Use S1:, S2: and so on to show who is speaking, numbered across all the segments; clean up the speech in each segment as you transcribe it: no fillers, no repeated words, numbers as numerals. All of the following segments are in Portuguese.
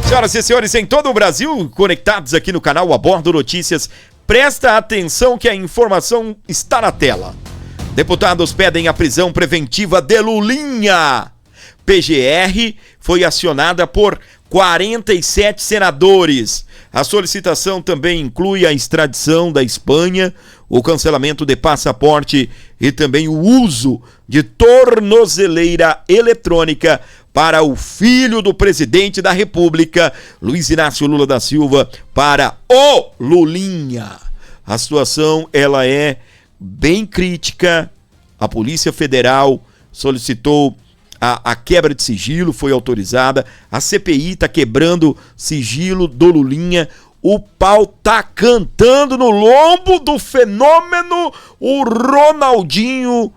S1: Senhoras e senhores, em todo o Brasil, conectados aqui no canal A Bordo Notícias, presta atenção que a informação está na tela. Deputados pedem a prisão preventiva de Lulinha. PGR foi acionada por 47 senadores. A solicitação também inclui a extradição da Espanha, o cancelamento de passaporte e também o uso de tornozeleira eletrônica para o filho do presidente da República, Luiz Inácio Lula da Silva, para o Lulinha. A situação ela é bem crítica. A Polícia Federal solicitou a quebra de sigilo, foi autorizada. A CPI está quebrando sigilo do Lulinha. O pau tá cantando no lombo do fenômeno, o Ronaldinho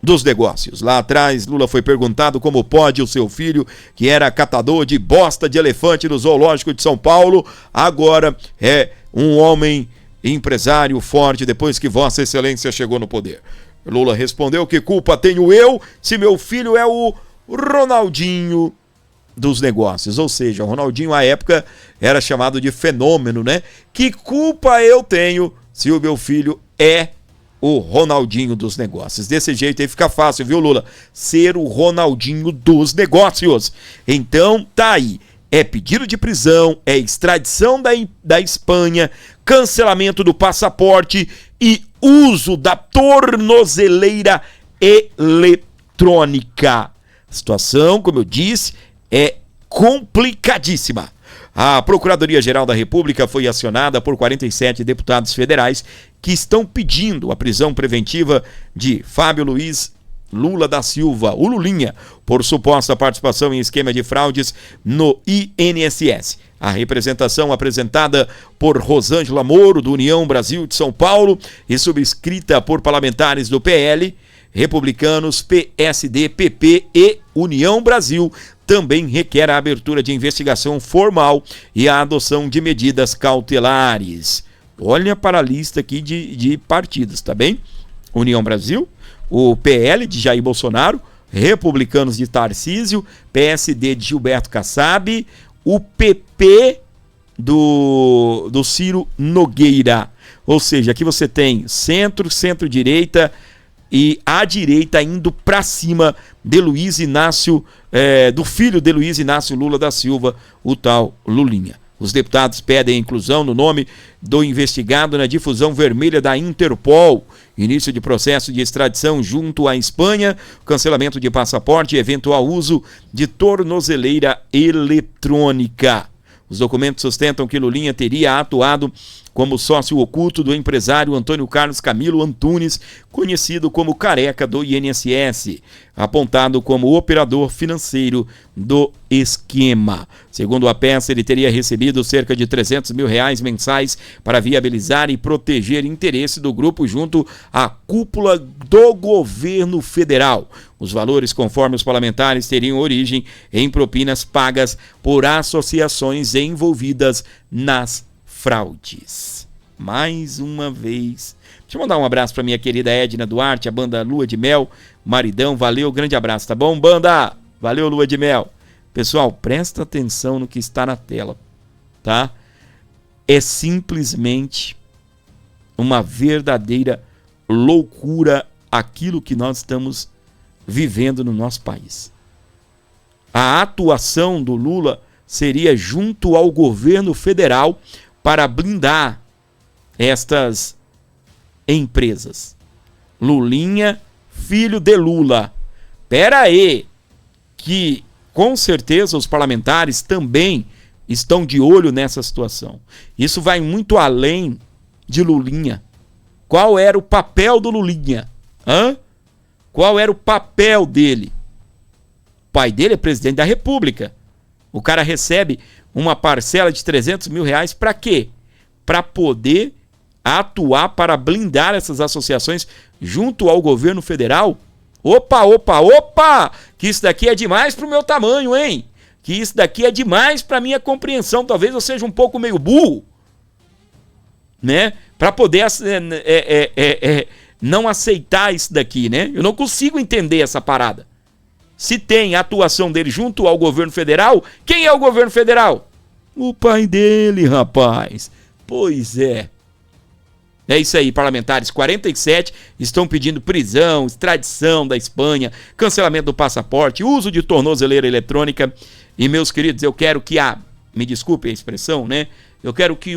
S1: dos negócios. Lá atrás, Lula foi perguntado como pode o seu filho, que era catador de bosta de elefante no zoológico de São Paulo, agora é um homem empresário forte depois que Vossa Excelência chegou no poder. Lula respondeu: que culpa tenho eu se meu filho é o Ronaldinho dos negócios? Ou seja, o Ronaldinho à época era chamado de fenômeno, né? Que culpa eu tenho se o meu filho é o Ronaldinho dos negócios? Desse jeito aí fica fácil, viu, Lula? Ser o Ronaldinho dos negócios. Então, tá aí. É pedido de prisão, é extradição da Espanha, cancelamento do passaporte e uso da tornozeleira eletrônica. A situação, como eu disse, é complicadíssima. A Procuradoria-Geral da República foi acionada por 47 deputados federais que estão pedindo a prisão preventiva de Fábio Luiz Lula da Silva, o Lulinha, por suposta participação em esquema de fraudes no INSS. A representação apresentada por Rosângela Moro, do União Brasil de São Paulo, e subscrita por parlamentares do PL, republicanos, PSD, PP e União Brasil, também requer a abertura de investigação formal e a adoção de medidas cautelares. Olha para a lista aqui de partidos, tá bem? União Brasil, o PL de Jair Bolsonaro, republicanos de Tarcísio, PSD de Gilberto Kassab, o PP do Ciro Nogueira. Ou seja, aqui você tem centro, centro-direita e a direita indo para cima de Luiz Inácio, do filho de Luiz Inácio Lula da Silva, o tal Lulinha. Os deputados pedem a inclusão no nome do investigado na difusão vermelha da Interpol, início de processo de extradição junto à Espanha, cancelamento de passaporte e eventual uso de tornozeleira eletrônica. Os documentos sustentam que Lulinha teria atuado como sócio oculto do empresário Antônio Carlos Camilo Antunes, conhecido como Careca do INSS, apontado como operador financeiro do esquema. Segundo a peça, ele teria recebido cerca de R$300 mil mensais para viabilizar e proteger interesse do grupo junto à cúpula do governo federal. Os valores, conforme os parlamentares, teriam origem em propinas pagas por associações envolvidas nas fraudes. Mais uma vez. Deixa eu mandar um abraço para minha querida Edna Duarte, a banda Lua de Mel, maridão, valeu, grande abraço, tá bom, banda? Valeu, Lua de Mel. Pessoal, presta atenção no que está na tela, tá? É simplesmente uma verdadeira loucura aquilo que nós estamos vivendo no nosso país. A atuação do Lula seria junto ao governo federal para blindar estas empresas. Lulinha, filho de Lula. Pera aí, que com certeza os parlamentares também estão de olho nessa situação. Isso vai muito além de Lulinha. Qual era o papel do Lulinha? Qual era o papel dele? O pai dele é presidente da República. O cara recebe uma parcela de R$300 mil para quê? Para poder atuar para blindar essas associações junto ao governo federal? Opa! Que isso daqui é demais para o meu tamanho, hein? Que isso daqui é demais para minha compreensão. Talvez eu seja um pouco meio burro, né? Para poder não aceitar isso daqui, né? Eu não consigo entender essa parada. Se tem a atuação dele junto ao governo federal, quem é o governo federal? O pai dele, rapaz. Pois é. É isso aí, parlamentares 47 estão pedindo prisão, extradição da Espanha, cancelamento do passaporte, uso de tornozeleira eletrônica. E, meus queridos, eu quero que me desculpe a expressão, né? Eu quero que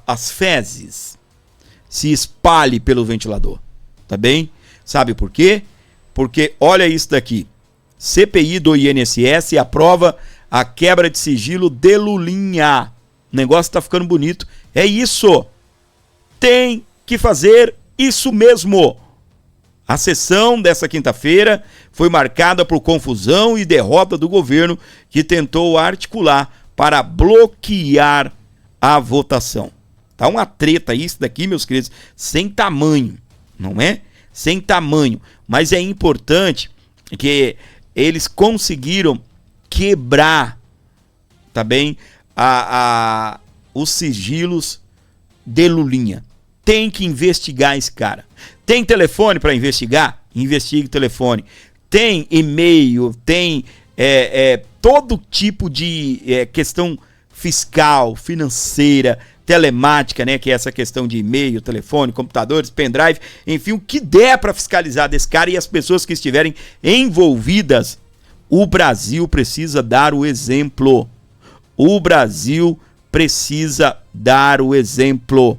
S1: as fezes se espalhe pelo ventilador, tá bem? Sabe por quê? Porque olha isso daqui. CPI do INSS aprova a quebra de sigilo de Lulinha. O negócio tá ficando bonito. É isso. Tem que fazer isso mesmo. A sessão dessa quinta-feira foi marcada por confusão e derrota do governo que tentou articular para bloquear a votação. Tá uma treta isso daqui, meus queridos, sem tamanho, não é? Sem tamanho. Mas é importante que eles conseguiram quebrar, tá bem, os sigilos de Lulinha. Tem que investigar esse cara. Tem telefone para investigar? Investigue o telefone. Tem e-mail, tem todo tipo de questão fiscal, financeira, telemática, né, que é essa questão de e-mail, telefone, computadores, pendrive, enfim, o que der para fiscalizar desse cara e as pessoas que estiverem envolvidas. O Brasil precisa dar o exemplo. O Brasil precisa dar o exemplo.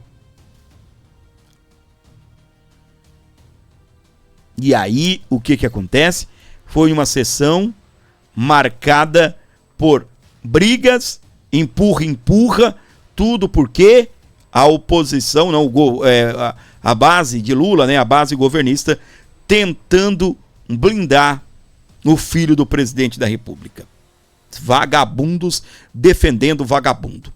S1: E aí, o que acontece? Foi uma sessão marcada por brigas, empurra, tudo porque a oposição, a base de Lula, né, a base governista, tentando blindar o filho do presidente da República. Vagabundos defendendo vagabundo.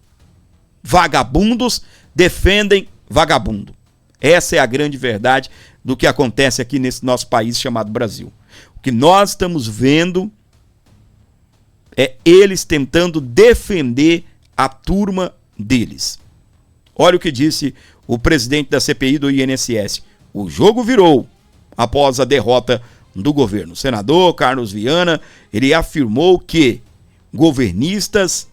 S1: Vagabundos defendem vagabundo. Essa é a grande verdade do que acontece aqui nesse nosso país chamado Brasil. O que nós estamos vendo é eles tentando defender a turma deles. Olha o que disse o presidente da CPI do INSS. O jogo virou após a derrota do governo. O senador Carlos Viana, ele afirmou que governistas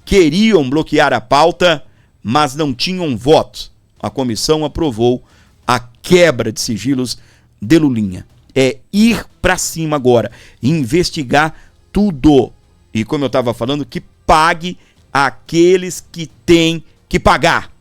S1: queriam bloquear a pauta, mas não tinham votos. A comissão aprovou a quebra de sigilos de Lulinha. É ir para cima agora, investigar tudo. E como eu estava falando, que pague aqueles que têm que pagar.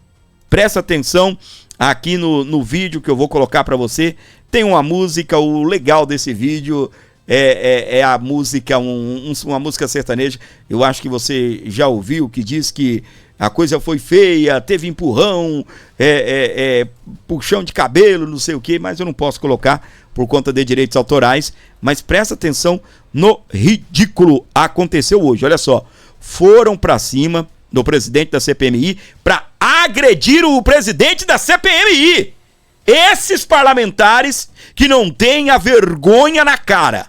S1: Presta atenção aqui no vídeo que eu vou colocar para você. Tem uma música, o legal desse vídeo é a música, uma música sertaneja. Eu acho que você já ouviu, que diz que a coisa foi feia, teve empurrão, puxão de cabelo, não sei o que, mas eu não posso colocar por conta de direitos autorais. Mas presta atenção no ridículo. Aconteceu hoje, olha só. Foram para cima do presidente da CPMI para agredir o presidente da CPMI. Esses parlamentares que não têm a vergonha na cara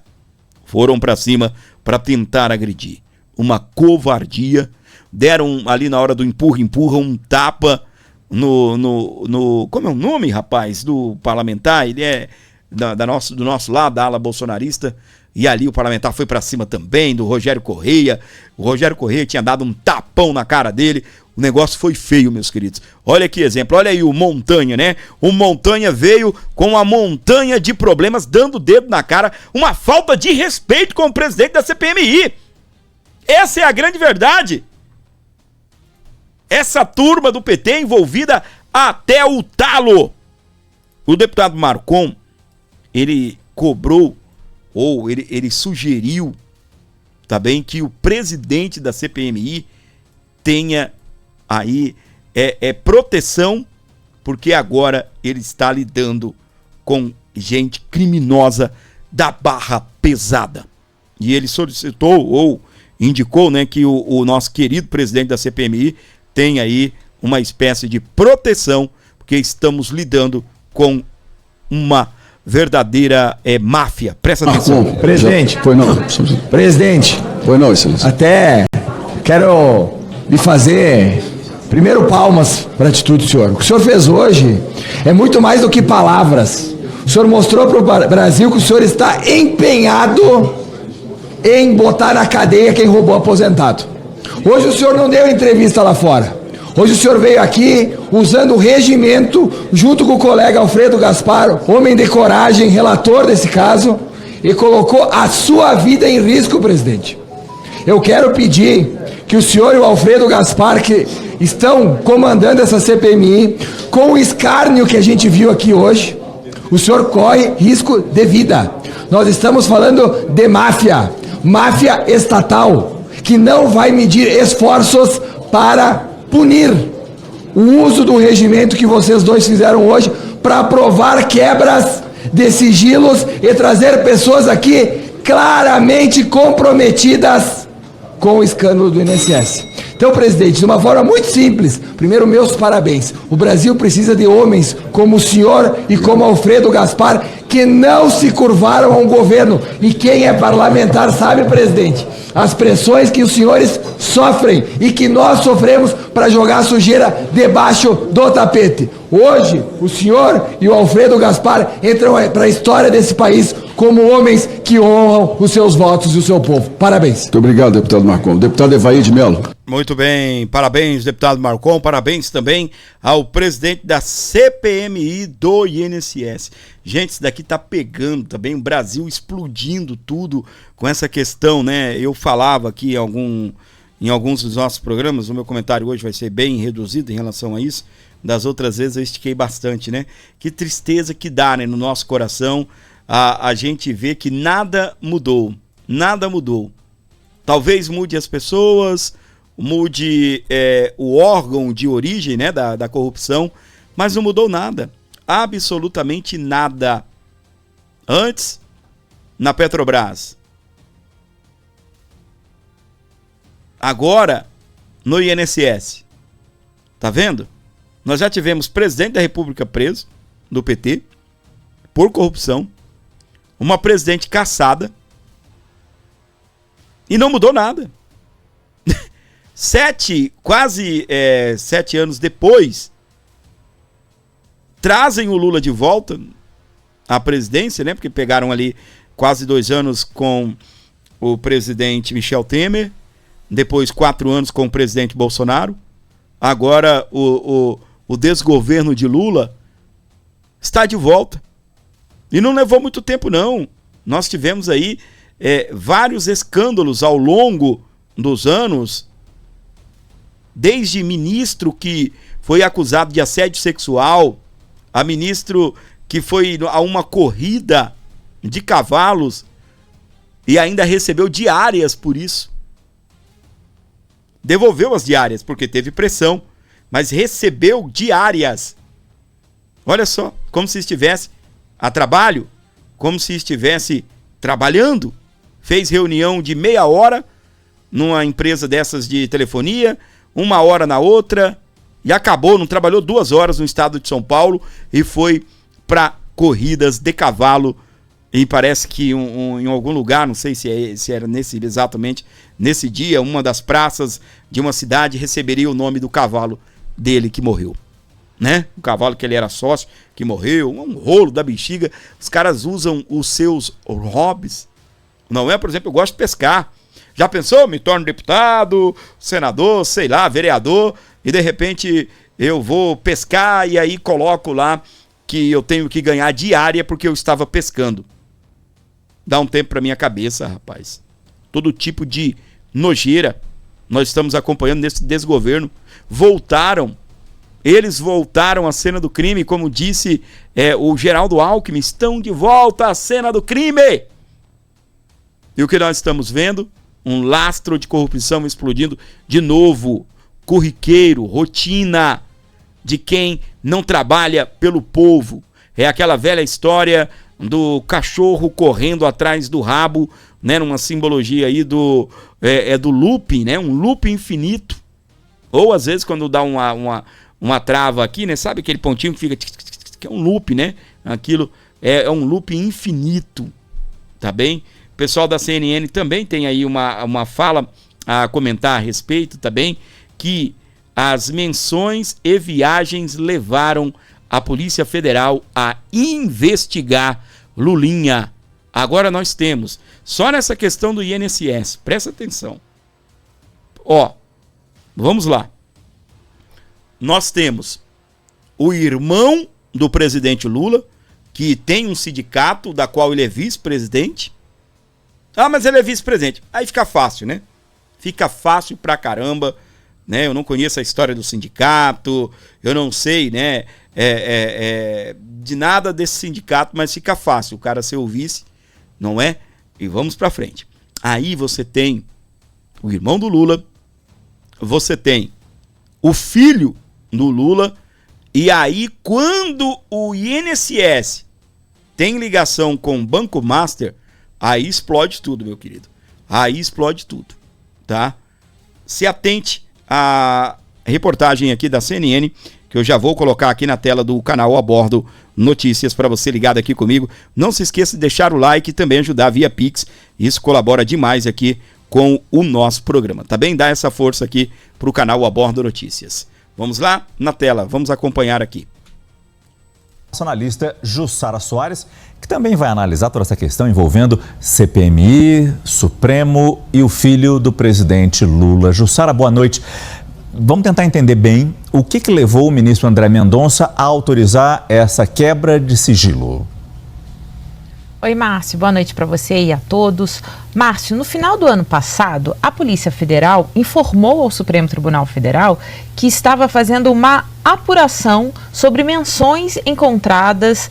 S1: foram para cima para tentar agredir. Uma covardia. Deram ali na hora do empurra um tapa no como é o nome, rapaz, do parlamentar? Ele é do nosso lado, da ala bolsonarista. E ali o parlamentar foi para cima também do Rogério Correia. O Rogério Correia tinha dado um tapão na cara dele. O negócio foi feio, meus queridos. Olha que exemplo. Olha aí o Montanha, né? O Montanha veio com uma montanha de problemas, dando o dedo na cara. Uma falta de respeito com o presidente da CPMI. Essa é a grande verdade. Essa turma do PT envolvida até o talo. O deputado Marcon, ele cobrou, ou ele sugeriu, tá bem, que o presidente da CPMI tenha aí proteção, porque agora ele está lidando com gente criminosa da barra pesada. E ele solicitou ou indicou, né, que o nosso querido presidente da CPMI tenha aí uma espécie de proteção, porque estamos lidando com uma verdadeira máfia. Presta atenção.
S2: Presidente.
S3: Pois não.
S2: Presidente.
S3: Pois não, excelência.
S2: Até quero lhe fazer primeiro palmas para a atitude do senhor. O que o senhor fez hoje é muito mais do que palavras. O senhor mostrou para o Brasil que o senhor está empenhado em botar na cadeia quem roubou aposentado. Hoje o senhor não deu entrevista lá fora. Hoje o senhor veio aqui usando o regimento, junto com o colega Alfredo Gaspar, homem de coragem, relator desse caso, e colocou a sua vida em risco, presidente. Eu quero pedir que o senhor e o Alfredo Gaspar, que estão comandando essa CPMI, com o escárnio que a gente viu aqui hoje, o senhor corre risco de vida. Nós estamos falando de máfia estatal, que não vai medir esforços para punir o uso do regimento que vocês dois fizeram hoje para provar quebras de sigilos e trazer pessoas aqui claramente comprometidas com o escândalo do INSS. Então, presidente, de uma forma muito simples, primeiro, meus parabéns. O Brasil precisa de homens como o senhor e como Alfredo Gaspar, que não se curvaram a um governo. E quem é parlamentar sabe, presidente, as pressões que os senhores sofrem e que nós sofremos para jogar a sujeira debaixo do tapete. Hoje, o senhor e o Alfredo Gaspar entram para a história desse país como homens que honram os seus votos e o seu povo. Parabéns.
S3: Muito obrigado, deputado Marcon. Deputado Evair de Mello.
S1: Muito bem, parabéns, deputado Marcon, parabéns também ao presidente da CPMI do INSS. Gente, isso daqui tá pegando também, o Brasil explodindo tudo com essa questão, né? Eu falava aqui em alguns dos nossos programas, o meu comentário hoje vai ser bem reduzido em relação a isso, das outras vezes eu estiquei bastante, né? Que tristeza que dá, né, no nosso coração, a gente vê que nada mudou, nada mudou. Talvez mude as pessoas, mude o órgão de origem, né, da corrupção, mas não mudou nada, absolutamente nada. Antes, na Petrobras, agora no INSS, tá vendo? Nós já tivemos presidente da República preso, do PT, por corrupção, uma presidente cassada, e não mudou nada. Quase 7 anos depois, trazem o Lula de volta à presidência, né? Porque pegaram ali quase 2 anos com o presidente Michel Temer, depois 4 anos com o presidente Bolsonaro. Agora o desgoverno de Lula está de volta. E não levou muito tempo, não. Nós tivemos aí vários escândalos ao longo dos anos, desde ministro que foi acusado de assédio sexual, a ministro que foi a uma corrida de cavalos e ainda recebeu diárias por isso. Devolveu as diárias porque teve pressão, mas recebeu diárias. Olha só, como se estivesse a trabalho, como se estivesse trabalhando. Fez reunião de meia hora numa empresa dessas de telefonia, 1 hora na outra, e acabou, não trabalhou 2 horas no estado de São Paulo e foi para corridas de cavalo. E parece que em algum lugar, não sei se era exatamente nesse dia, uma das praças de uma cidade receberia o nome do cavalo dele que morreu, né? O cavalo que ele era sócio, que morreu, um rolo da bexiga. Os caras usam os seus hobbies. Não é, por exemplo, eu gosto de pescar. Já pensou? Me torno deputado, senador, sei lá, vereador, e de repente eu vou pescar e aí coloco lá que eu tenho que ganhar diária porque eu estava pescando. Dá um tempo para minha cabeça, rapaz. Todo tipo de nojeira nós estamos acompanhando nesse desgoverno. Eles voltaram à cena do crime, como disse o Geraldo Alckmin, estão de volta à cena do crime. E o que nós estamos vendo? Um lastro de corrupção explodindo de novo. Corriqueiro, rotina de quem não trabalha pelo povo. É aquela velha história do cachorro correndo atrás do rabo, né? Numa simbologia aí do looping, né? Um looping infinito. Ou às vezes quando dá uma trava aqui, né? Sabe aquele pontinho que fica... que é um loop, né? Aquilo é um loop infinito, tá bem? O pessoal da CNN também tem aí uma fala a comentar a respeito, tá bem? Que as menções e viagens levaram a Polícia Federal a investigar Lulinha. Agora nós temos Só nessa questão do INSS, presta atenção. Ó, vamos lá. Nós temos o irmão do presidente Lula, que tem um sindicato da qual ele é vice-presidente. Ah, mas ele é vice-presidente. Aí fica fácil, né? Fica fácil pra caramba, né? Eu não conheço a história do sindicato, eu não sei, né, de nada desse sindicato, mas fica fácil o cara ser o vice, não é? E vamos pra frente. Aí você tem o irmão do Lula, você tem o filho do Lula, e aí quando o INSS tem ligação com o Banco Master, aí explode tudo, meu querido. Aí explode tudo, tá? Se atente à reportagem aqui da CNN, que eu já vou colocar aqui na tela do canal A Bordo Notícias para você ligado aqui comigo. Não se esqueça de deixar o like e também ajudar via Pix. Isso colabora demais aqui com o nosso programa, tá bem? Dá essa força aqui para o canal A Bordo Notícias. Vamos lá? Na tela, vamos acompanhar aqui.
S4: Analista Jussara Soares, que também vai analisar toda essa questão envolvendo CPMI, Supremo e o filho do presidente Lula. Jussara, boa noite. Vamos tentar entender bem o que levou o ministro André Mendonça a autorizar essa quebra de sigilo.
S5: Oi, Márcio, boa noite para você e a todos. Márcio, no final do ano passado, a Polícia Federal informou ao Supremo Tribunal Federal que estava fazendo uma apuração sobre menções encontradas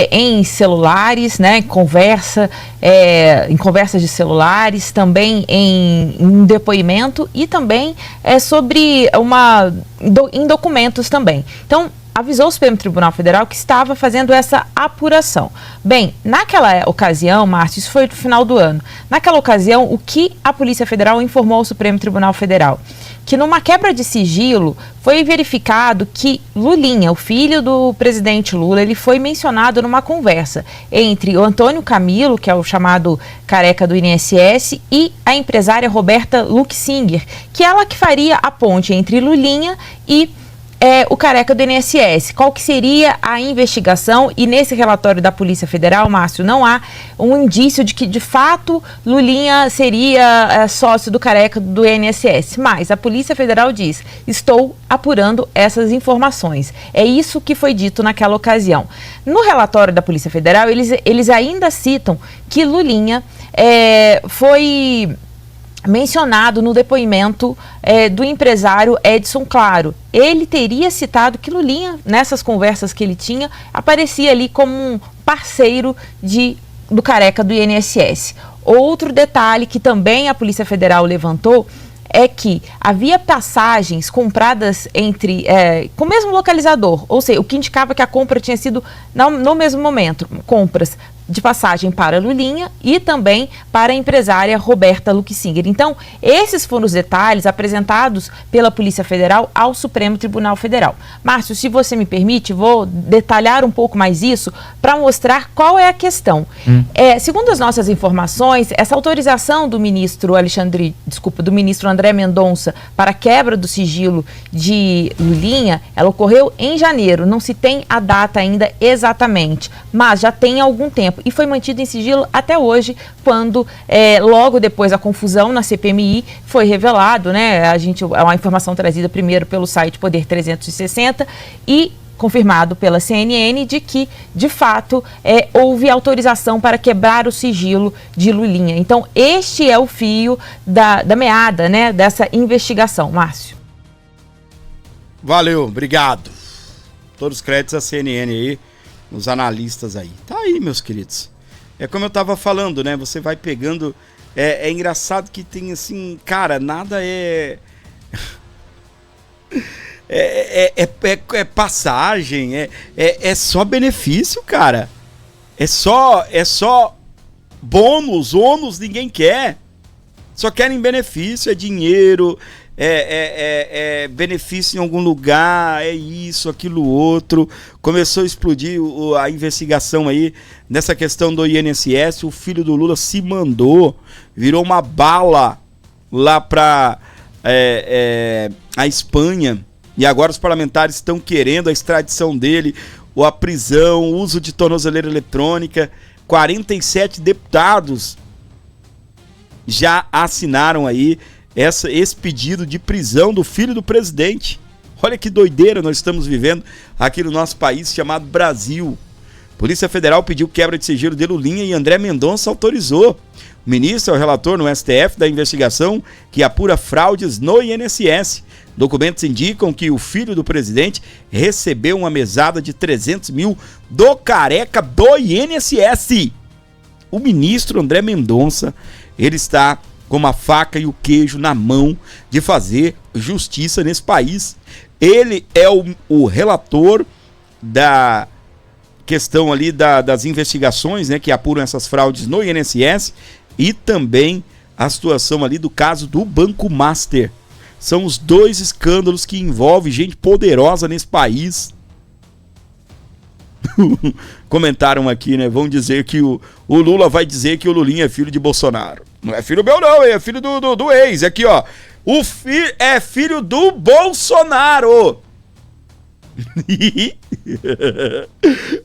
S5: em celulares, né, em conversas de celulares, também em depoimento e também sobre em documentos também. Então, avisou o Supremo Tribunal Federal que estava fazendo essa apuração. Bem, naquela ocasião, Márcio, isso foi no final do ano, naquela ocasião, o que a Polícia Federal informou ao Supremo Tribunal Federal? Que numa quebra de sigilo foi verificado que Lulinha, o filho do presidente Lula, ele foi mencionado numa conversa entre o Antônio Camilo, que é o chamado careca do INSS, e a empresária Roberta Luxinger, que ela que faria a ponte entre Lulinha e o careca do INSS. Qual que seria a investigação? E nesse relatório da Polícia Federal, Márcio, não há um indício de que, de fato, Lulinha seria sócio do careca do INSS. Mas a Polícia Federal diz, estou apurando essas informações. É isso que foi dito naquela ocasião. No relatório da Polícia Federal, eles ainda citam que Lulinha foi mencionado no depoimento do empresário Edson Claro. Ele teria citado que Lulinha, nessas conversas que ele tinha, aparecia ali como um parceiro do careca do INSS. Outro detalhe que também a Polícia Federal levantou é que havia passagens compradas com o mesmo localizador, ou seja, o que indicava que a compra tinha sido no mesmo momento, compras de passagem para Lulinha e também para a empresária Roberta Luxinger. Então, esses foram os detalhes apresentados pela Polícia Federal ao Supremo Tribunal Federal. Márcio, se você me permite, vou detalhar um pouco mais isso para mostrar qual é a questão. Segundo as nossas informações, essa autorização do ministro André Mendonça para a quebra do sigilo de Lulinha, ela ocorreu em janeiro. Não se tem a data ainda exatamente, mas já tem algum tempo. E foi mantido em sigilo até hoje, quando, logo depois da confusão na CPMI, foi revelado, né? É uma informação trazida primeiro pelo site Poder 360 e confirmado pela CNN de que, de fato, houve autorização para quebrar o sigilo de Lulinha. Então, este é o fio da meada, né, dessa investigação. Márcio.
S1: Valeu, obrigado. Todos os créditos à CNN aí, os analistas aí. Tá aí, meus queridos. É como eu tava falando, né? Você vai pegando... É engraçado que tem assim... Cara, nada é passagem. É só benefício, cara. É só bônus, ônus, ninguém quer. Só querem benefício, é dinheiro... benefício em algum lugar, isso, aquilo, outro. Começou a explodir a investigação aí nessa questão do INSS. O filho do Lula se mandou, virou uma bala lá para a Espanha. E agora os parlamentares estão querendo a extradição dele, ou a prisão, o uso de tornozeleira eletrônica. 47 deputados já assinaram aí esse pedido de prisão do filho do presidente. Olha que doideira nós estamos vivendo aqui no nosso país chamado Brasil. Polícia Federal pediu quebra de sigilo de Lulinha e André Mendonça autorizou. O ministro é o relator no STF da investigação que apura fraudes no INSS. Documentos indicam que o filho do presidente recebeu uma mesada de 300 mil do careca do INSS. O ministro André Mendonça, ele está com a faca e o queijo na mão de fazer justiça nesse país. Ele é o relator da questão ali das investigações, né, que apuram essas fraudes no INSS e também a situação ali do caso do Banco Master. São os dois escândalos que envolvem gente poderosa nesse país. Comentaram aqui, né? Vão dizer que o Lula vai dizer que o Lulinha é filho de Bolsonaro. Não é filho meu não, é filho do ex. Aqui, ó. É filho do Bolsonaro.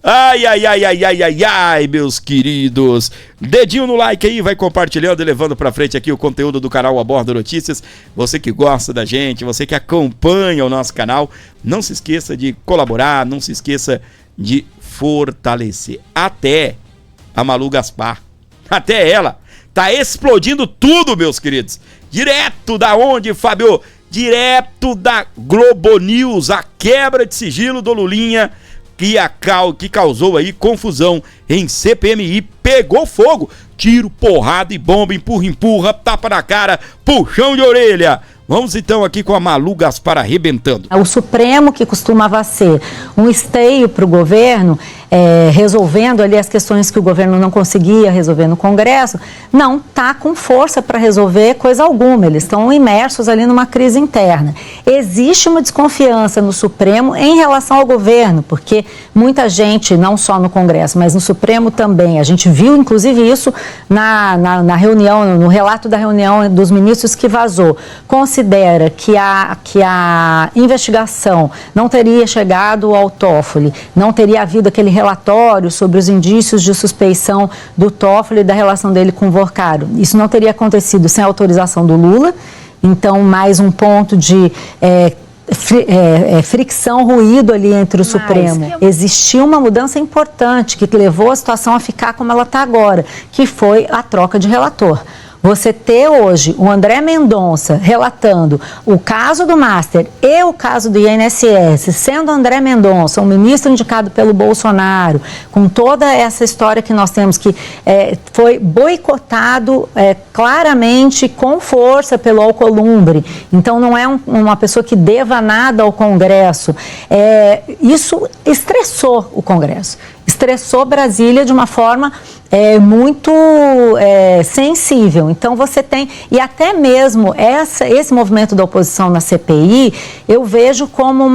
S1: Ai, meus queridos. Dedinho no like aí, vai compartilhando e levando pra frente aqui o conteúdo do canal Abordo Notícias. Você que gosta da gente, você que acompanha o nosso canal, não se esqueça de colaborar, não se esqueça de fortalecer. Até a Malu Gaspar, até ela tá explodindo tudo, meus queridos. Direto da onde, Fábio? Direto da Globo News, a quebra de sigilo do Lulinha que causou aí confusão em CPMI, pegou fogo, tiro, porrada e bomba, empurra, tapa na cara, puxão de orelha. Vamos então aqui com a Malu Gaspar arrebentando.
S6: O Supremo, que costumava ser um esteio para o governo, resolvendo ali as questões que o governo não conseguia resolver no Congresso, não está com força para resolver coisa alguma. Eles estão imersos ali numa crise interna. Existe uma desconfiança no Supremo em relação ao governo, porque muita gente, não só no Congresso, mas no Supremo também, a gente viu inclusive isso na reunião, no relato da reunião dos ministros que vazou, considera que a investigação não teria chegado ao Toffoli, não teria havido aquele relatório sobre os indícios de suspeição do Toffoli e da relação dele com o Vorcaro. Isso não teria acontecido sem a autorização do Lula, então mais um ponto de fricção, ruído ali entre o Supremo. Existiu uma mudança importante que levou a situação a ficar como ela está agora, que foi a troca de relator. Você ter hoje o André Mendonça relatando o caso do Master e o caso do INSS, sendo André Mendonça um ministro indicado pelo Bolsonaro, com toda essa história que nós temos que foi boicotado claramente, com força pelo Alcolumbre, então não é uma pessoa que deva nada ao Congresso. Isso estressou o Congresso, estressou Brasília de uma forma muito sensível. Então você tem, e até mesmo esse movimento da oposição na CPI, eu vejo como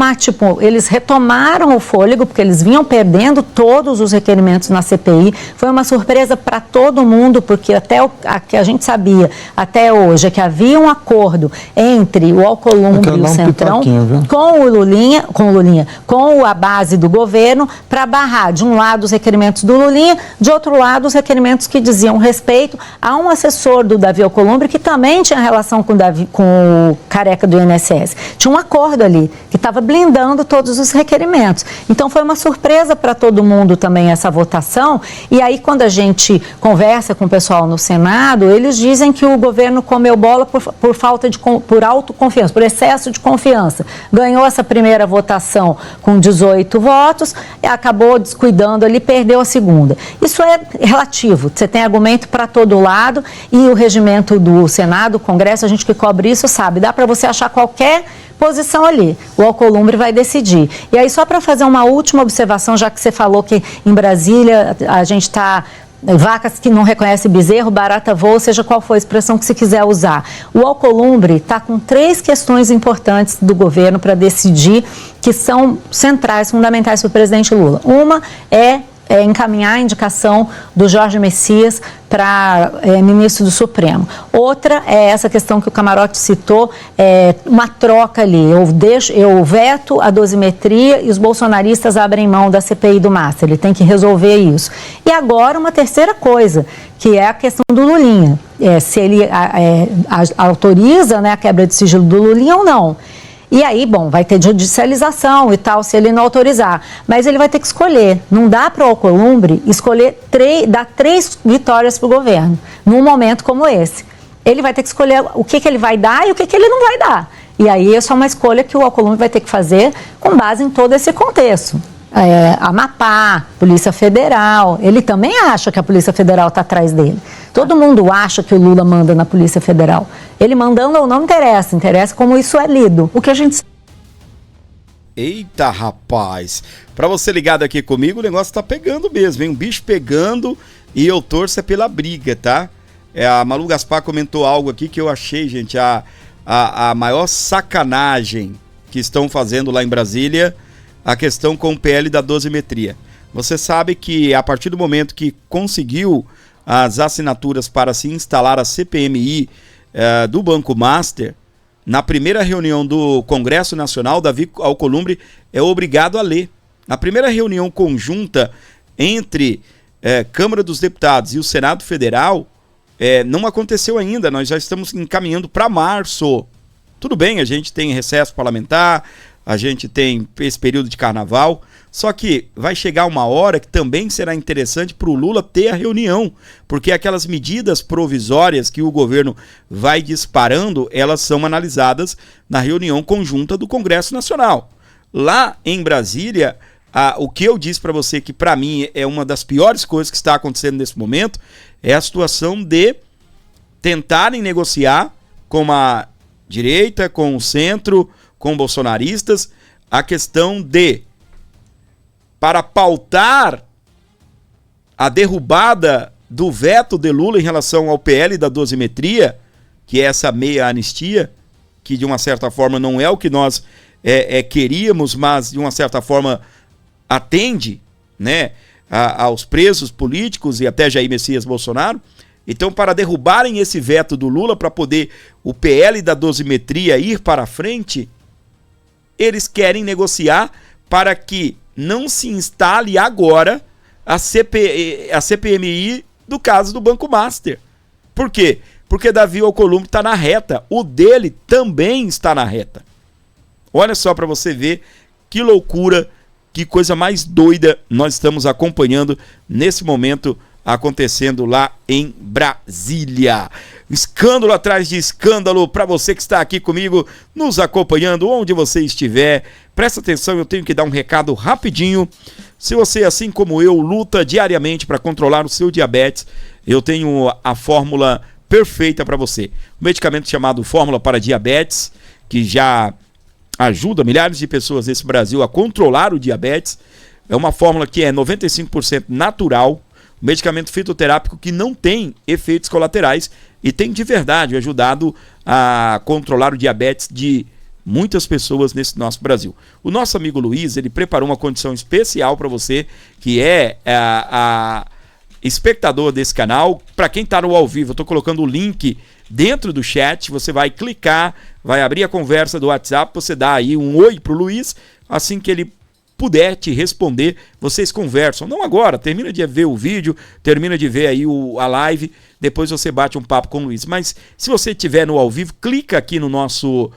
S6: eles retomaram o fôlego, porque eles vinham perdendo todos os requerimentos na CPI. Foi uma surpresa para todo mundo, porque que a gente sabia até hoje é que havia um acordo entre o Alcolumbre e o Centrão com o Lulinha, com a base do governo, para barrar de um lado os requerimentos do Lulinha, de outro lado os requerimentos que diziam respeito a um assessor do Davi Alcolumbre que também tinha relação com o careca do INSS. Tinha um acordo ali que estava blindando todos os requerimentos. Então foi uma surpresa para todo mundo também essa votação, e aí quando a gente conversa com o pessoal no Senado, eles dizem que o governo comeu bola por autoconfiança, por excesso de confiança. Ganhou essa primeira votação com 18 votos, e acabou descuidando ali, perdeu a segunda. Isso é relativo, você tem argumento para todo lado, e o regimento do Senado, o Congresso, a gente que cobre isso sabe, dá para você achar qualquer posição ali, o Alcolumbre vai decidir. E aí só para fazer uma última observação, já que você falou que em Brasília a gente está... vacas que não reconhecem bezerro, barata voa, seja qual for a expressão que se quiser usar. O Alcolumbre está com 3 questões importantes do governo para decidir, que são centrais, fundamentais para o presidente Lula. Uma é encaminhar a indicação do Jorge Messias para ministro do Supremo. Outra é essa questão que o Camarote citou, uma troca ali. Eu veto a dosimetria e os bolsonaristas abrem mão da CPI do Master. Ele tem que resolver isso. E agora uma terceira coisa, que é a questão do Lulinha. Se ele autoriza, né, a quebra de sigilo do Lulinha ou não. E aí, bom, vai ter judicialização e tal, se ele não autorizar. Mas ele vai ter que escolher. Não dá para o Alcolumbre escolher dar 3 vitórias para o governo, num momento como esse. Ele vai ter que escolher o que ele vai dar e o que ele não vai dar. E aí é só uma escolha que o Alcolumbre vai ter que fazer com base em todo esse contexto. Amapá, Polícia Federal, ele também acha que a Polícia Federal está atrás dele. Todo mundo acha que o Lula manda na Polícia Federal. Ele mandando ou não interessa como isso é lido. O que a gente...
S1: Eita, rapaz, pra você ligado aqui comigo, o negócio tá pegando mesmo, hein? Um bicho pegando e eu torço pela briga, tá? A Malu Gaspar comentou algo aqui que eu achei, gente, a maior sacanagem que estão fazendo lá em Brasília, a questão com o PL da dosimetria. Você sabe que a partir do momento que conseguiu as assinaturas para se instalar a CPMI do Banco Master, na primeira reunião do Congresso Nacional, Davi Alcolumbre é obrigado a ler. Na primeira reunião conjunta entre Câmara dos Deputados e o Senado Federal, não aconteceu ainda, nós já estamos encaminhando para março. Tudo bem, a gente tem recesso parlamentar, a gente tem esse período de carnaval, só que vai chegar uma hora que também será interessante para o Lula ter a reunião, porque aquelas medidas provisórias que o governo vai disparando, elas são analisadas na reunião conjunta do Congresso Nacional. Lá em Brasília, o que eu disse para você que para mim é uma das piores coisas que está acontecendo nesse momento, é a situação de tentarem negociar com a direita, com o centro, com bolsonaristas, a questão de, para pautar a derrubada do veto de Lula em relação ao PL da dosimetria, que é essa meia anistia, que de uma certa forma não é o que nós queríamos, mas de uma certa forma atende, né, aos presos políticos e até Jair Messias Bolsonaro. Então, para derrubarem esse veto do Lula, para poder o PL da dosimetria ir para frente, eles querem negociar para que não se instale agora a CPMI do caso do Banco Master. Por quê? Porque Davi Alcolumbre está na reta. O dele também está na reta. Olha só para você ver que loucura, que coisa mais doida nós estamos acompanhando nesse momento acontecendo lá em Brasília. Escândalo atrás de escândalo para você que está aqui comigo, nos acompanhando, onde você estiver. Presta atenção, eu tenho que dar um recado rapidinho. Se você, assim como eu, luta diariamente para controlar o seu diabetes, eu tenho a fórmula perfeita para você. Um medicamento chamado Fórmula para Diabetes, que já ajuda milhares de pessoas nesse Brasil a controlar o diabetes. É uma fórmula que é 95% natural, um medicamento fitoterápico que não tem efeitos colaterais e tem de verdade ajudado a controlar o diabetes de muitas pessoas nesse nosso Brasil. O nosso amigo Luiz, ele preparou uma condição especial para você, que é a espectador desse canal. Para quem está no ao vivo, eu estou colocando o link dentro do chat, você vai clicar, vai abrir a conversa do WhatsApp, você dá aí um oi pro Luiz, assim que ele puder te responder, vocês conversam. Não agora, termina de ver o vídeo, termina de ver aí a live, depois você bate um papo com o Luiz. Mas se você estiver no ao vivo, clica aqui no nosso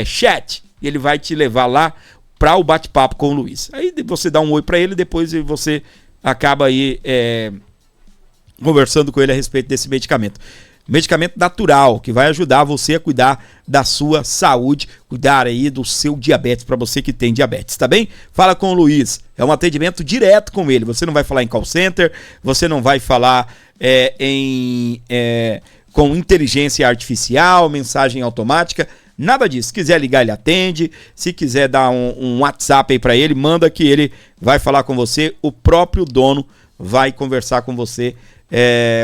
S1: chat, e ele vai te levar lá para o bate-papo com o Luiz. Aí você dá um oi para ele, depois você acaba aí conversando com ele a respeito desse medicamento. Medicamento natural, que vai ajudar você a cuidar da sua saúde, cuidar aí do seu diabetes, para você que tem diabetes, tá bem? Fala com o Luiz, é um atendimento direto com ele, você não vai falar em call center, você não vai falar com inteligência artificial, mensagem automática, nada disso. Se quiser ligar, ele atende, se quiser dar um WhatsApp aí para ele, manda que ele vai falar com você, o próprio dono vai conversar com você.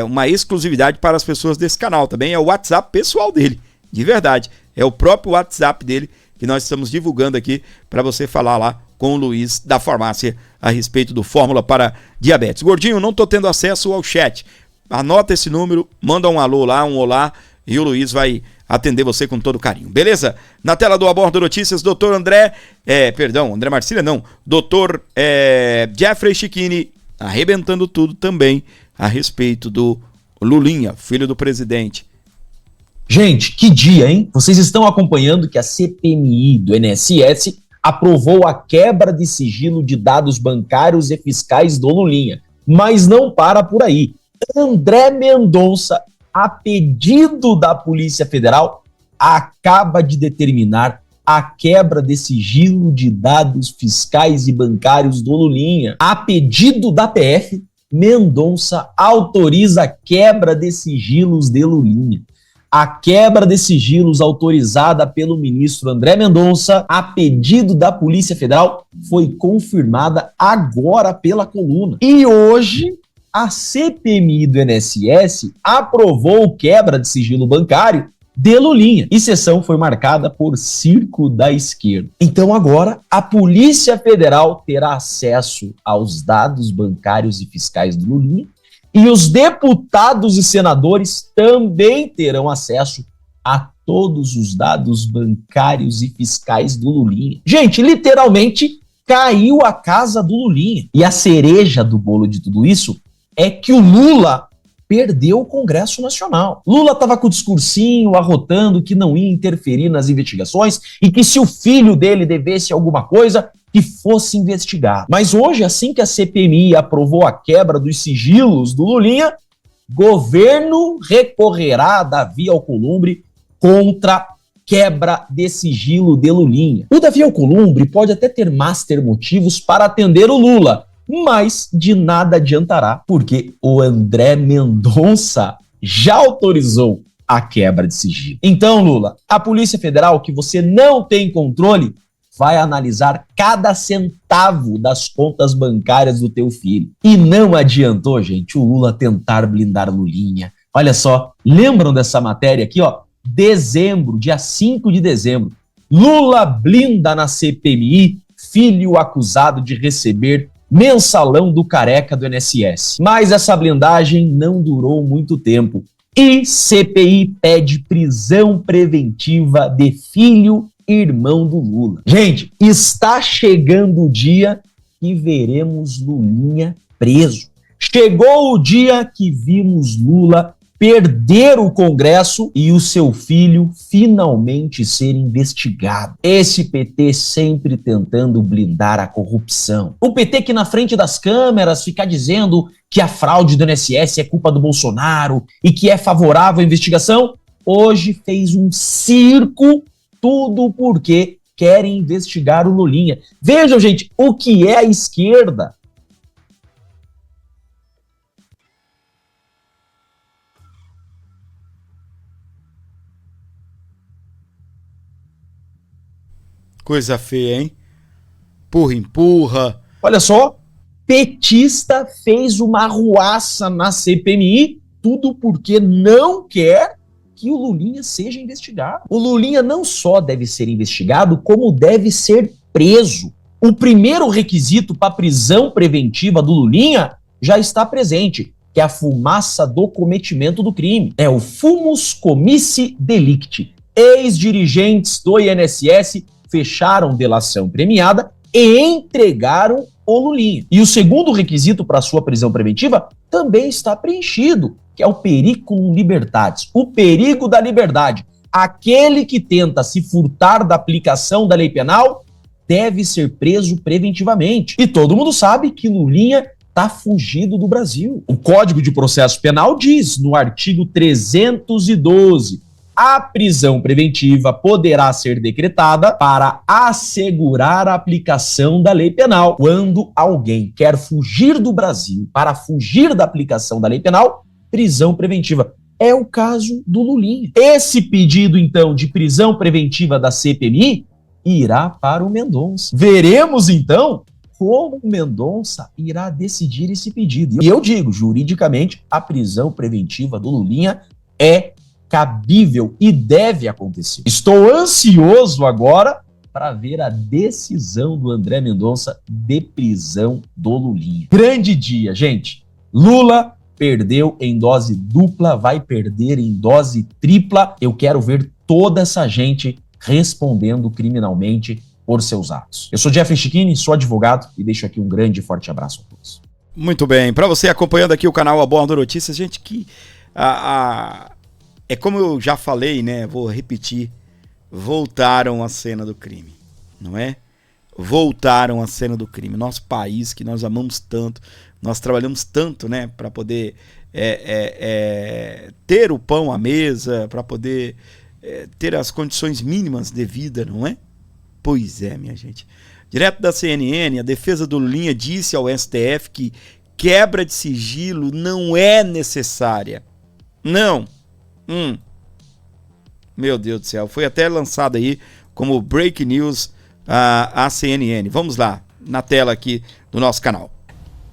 S1: Uma exclusividade para as pessoas desse canal também, é o WhatsApp pessoal dele, de verdade, é o próprio WhatsApp dele que nós estamos divulgando aqui para você falar lá com o Luiz da farmácia a respeito do Fórmula para Diabetes. Gordinho, não tô tendo acesso ao chat. Anota esse número, manda um alô lá, um olá, e o Luiz vai atender você com todo carinho, beleza? Na tela do Abordo Notícias, doutor André Marcília não, doutor Jeffrey Chiquini, arrebentando tudo também a respeito do Lulinha, filho do presidente.
S7: Gente, que dia, hein? Vocês estão acompanhando que a CPMI do INSS aprovou a quebra de sigilo de dados bancários e fiscais do Lulinha. Mas não para por aí. André Mendonça, a pedido da Polícia Federal, acaba de determinar a quebra de sigilo de dados fiscais e bancários do Lulinha. A pedido da PF, Mendonça autoriza a quebra de sigilos de Lulinha. A quebra de sigilos autorizada pelo ministro André Mendonça, a pedido da Polícia Federal, foi confirmada agora pela coluna. E hoje, a CPMI do INSS aprovou quebra de sigilo bancário de Lulinha. E sessão foi marcada por Circo da Esquerda. Então agora, a Polícia Federal terá acesso aos dados bancários e fiscais do Lulinha, e os deputados e senadores também terão acesso a todos os dados bancários e fiscais do Lulinha. Gente, literalmente caiu a casa do Lulinha. E a cereja do bolo de tudo isso é que o Lula perdeu o Congresso Nacional. Lula estava com o discursinho arrotando que não ia interferir nas investigações e que se o filho dele devesse alguma coisa, que fosse investigado. Mas hoje, assim que a CPMI aprovou a quebra dos sigilos do Lulinha, governo recorrerá a Davi Alcolumbre contra quebra de sigilo de Lulinha. O Davi Alcolumbre pode até ter master motivos para atender o Lula, mas de nada adiantará, porque o André Mendonça já autorizou a quebra de sigilo. Então, Lula, a Polícia Federal, que você não tem controle, vai analisar cada centavo das contas bancárias do teu filho. E não adiantou, gente, o Lula tentar blindar Lulinha. Olha só, lembram dessa matéria aqui, ó? Dezembro, dia 5 de dezembro. Lula blinda na CPMI filho acusado de receber mensalão do careca do INSS. Mas essa blindagem não durou muito tempo. E CPI pede prisão preventiva de filho irmão do Lula. Gente, está chegando o dia que veremos Lulinha preso. Chegou o dia que vimos Lula perder o Congresso e o seu filho finalmente ser investigado. Esse PT sempre tentando blindar a corrupção. O PT que na frente das câmeras fica dizendo que a fraude do INSS é culpa do Bolsonaro e que é favorável à investigação, hoje fez um circo. Tudo porque querem investigar o Lulinha. Vejam, gente, o que é a esquerda.
S1: Coisa feia, hein? Empurra.
S7: Olha só, petista fez uma arruaça na CPMI, tudo porque não quer que o Lulinha seja investigado. O Lulinha não só deve ser investigado, como deve ser preso. O primeiro requisito para a prisão preventiva do Lulinha já está presente, que é a fumaça do cometimento do crime. É o fumus comissi delicti. Ex-dirigentes do INSS fecharam delação premiada e entregaram o Lulinha. E o segundo requisito para sua prisão preventiva também está preenchido, que é o periculum libertatis, o perigo da liberdade. Aquele que tenta se furtar da aplicação da lei penal deve ser preso preventivamente. E todo mundo sabe que Lulinha está fugido do Brasil. O Código de Processo Penal diz, no artigo 312, a prisão preventiva poderá ser decretada para assegurar a aplicação da lei penal. Quando alguém quer fugir do Brasil para fugir da aplicação da lei penal, prisão preventiva. É o caso do Lulinha. Esse pedido, então, de prisão preventiva da CPMI irá para o Mendonça. Veremos, então, como o Mendonça irá decidir esse pedido. E eu digo, juridicamente, a prisão preventiva do Lulinha é cabível e deve acontecer. Estou ansioso agora para ver a decisão do André Mendonça de prisão do Lulinha. Grande dia, gente. Lula perdeu em dose dupla, vai perder em dose tripla. Eu quero ver toda essa gente respondendo criminalmente por seus atos. Eu sou Jeffrey Chiquini, sou advogado e deixo aqui um grande e forte abraço a todos.
S1: Muito bem. Para você acompanhando aqui o canal Abordo Notícias, gente, que é como eu já falei, né? Vou repetir. Voltaram à cena do crime, não é? Voltaram à cena do crime. Nosso país, que nós amamos tanto, nós trabalhamos tanto, né? Para poder ter o pão à mesa, para poder ter as condições mínimas de vida, não é? Pois é, minha gente. Direto da CNN, a defesa do Lulinha disse ao STF que quebra de sigilo não é necessária. Não. Meu Deus do céu. Foi até lançado aí como break news a CNN. Vamos lá, na tela aqui do nosso canal.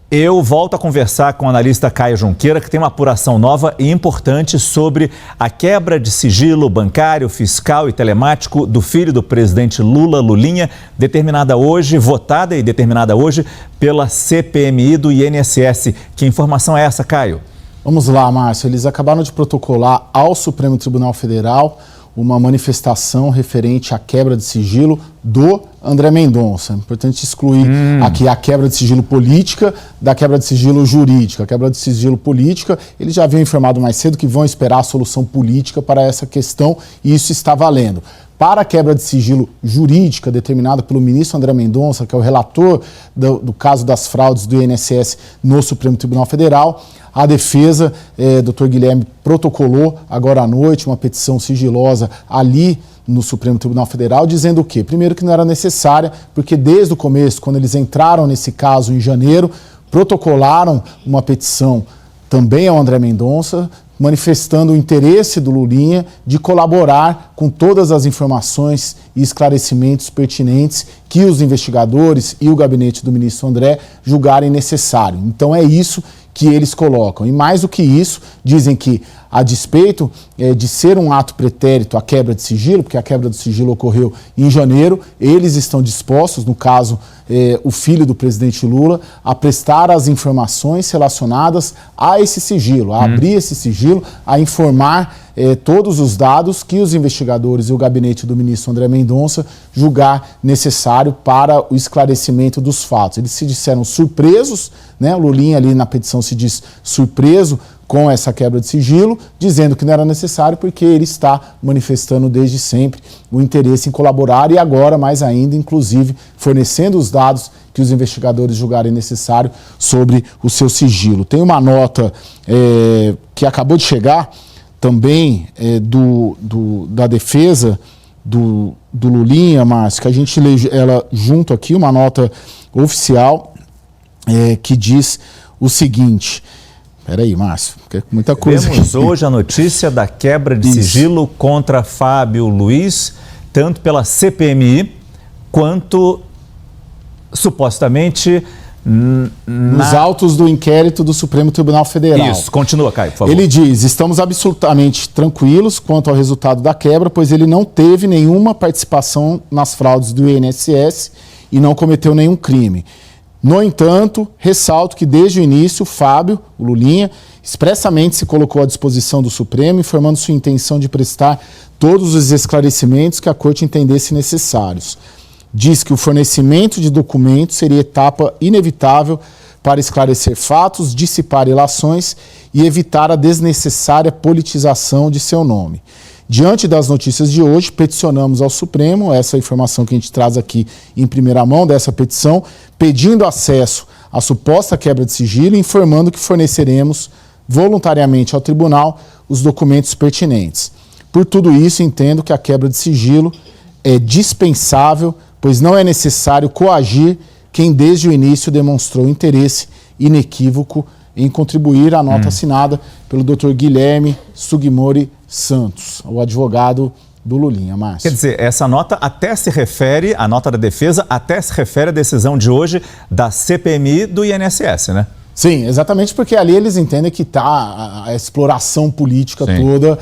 S4: Eu volto a conversar com o analista Caio Junqueira, que tem uma apuração nova e importante sobre a quebra de sigilo bancário, fiscal e telemático do filho do presidente Lula, Lulinha, votada e determinada hoje pela CPMI do INSS. Que informação é essa, Caio?
S8: Vamos lá, Márcio. Eles acabaram de protocolar ao Supremo Tribunal Federal uma manifestação referente à quebra de sigilo do André Mendonça. É importante excluir aqui a quebra de sigilo política da quebra de sigilo jurídica. A quebra de sigilo política, eles já haviam informado mais cedo que vão esperar a solução política para essa questão e isso está valendo. Para a quebra de sigilo jurídica determinada pelo ministro André Mendonça, que é o relator do caso das fraudes do INSS no Supremo Tribunal Federal, a defesa, Dr. Guilherme, protocolou agora à noite uma petição sigilosa ali no Supremo Tribunal Federal, dizendo o quê? Primeiro que não era necessária, porque desde o começo, quando eles entraram nesse caso em janeiro, protocolaram uma petição também ao André Mendonça, manifestando o interesse do Lulinha de colaborar com todas as informações e esclarecimentos pertinentes que os investigadores e o gabinete do ministro André julgarem necessário. Então é isso que eles colocam. E mais do que isso, dizem que, a despeito de ser um ato pretérito a quebra de sigilo, porque a quebra de sigilo ocorreu em janeiro, eles estão dispostos, no caso, o filho do presidente Lula, a prestar as informações relacionadas a esse sigilo, a abrir esse sigilo, a informar todos os dados que os investigadores e o gabinete do ministro André Mendonça julgar necessário para o esclarecimento dos fatos. Eles se disseram surpresos, né? O Lulinha ali na petição se diz surpreso com essa quebra de sigilo, dizendo que não era necessário porque ele está manifestando desde sempre o interesse em colaborar e agora, mais ainda, inclusive, fornecendo os dados que os investigadores julgarem necessário sobre o seu sigilo. Tem uma nota que acabou de chegar também da defesa do Lulinha, Márcio, que a gente lê ela junto aqui, uma nota oficial que diz o seguinte... Peraí, Márcio, porque é muita coisa.
S4: Temos hoje a notícia da quebra de sigilo contra Fábio Luiz, tanto pela CPMI, quanto, supostamente...
S8: nos autos do inquérito do Supremo Tribunal Federal.
S4: Isso, continua, Caio, por favor.
S8: Ele diz, estamos absolutamente tranquilos quanto ao resultado da quebra, pois ele não teve nenhuma participação nas fraudes do INSS e não cometeu nenhum crime. No entanto, ressalto que desde o início, Fábio, o Lulinha, expressamente se colocou à disposição do Supremo, informando sua intenção de prestar todos os esclarecimentos que a Corte entendesse necessários. Diz que o fornecimento de documentos seria etapa inevitável para esclarecer fatos, dissipar ilações e evitar a desnecessária politização de seu nome. Diante das notícias de hoje, peticionamos ao Supremo, essa informação que a gente traz aqui em primeira mão dessa petição, pedindo acesso à suposta quebra de sigilo e informando que forneceremos voluntariamente ao tribunal os documentos pertinentes. Por tudo isso, entendo que a quebra de sigilo é dispensável, pois não é necessário coagir quem desde o início demonstrou interesse inequívoco em contribuir à nota assinada pelo Dr. Guilherme Sugimori Santos, o advogado do Lulinha, Márcio.
S4: Quer dizer, essa nota até se refere, a nota da defesa, até se refere à decisão de hoje da CPMI do INSS, né?
S8: Sim, exatamente porque ali eles entendem que está a exploração política toda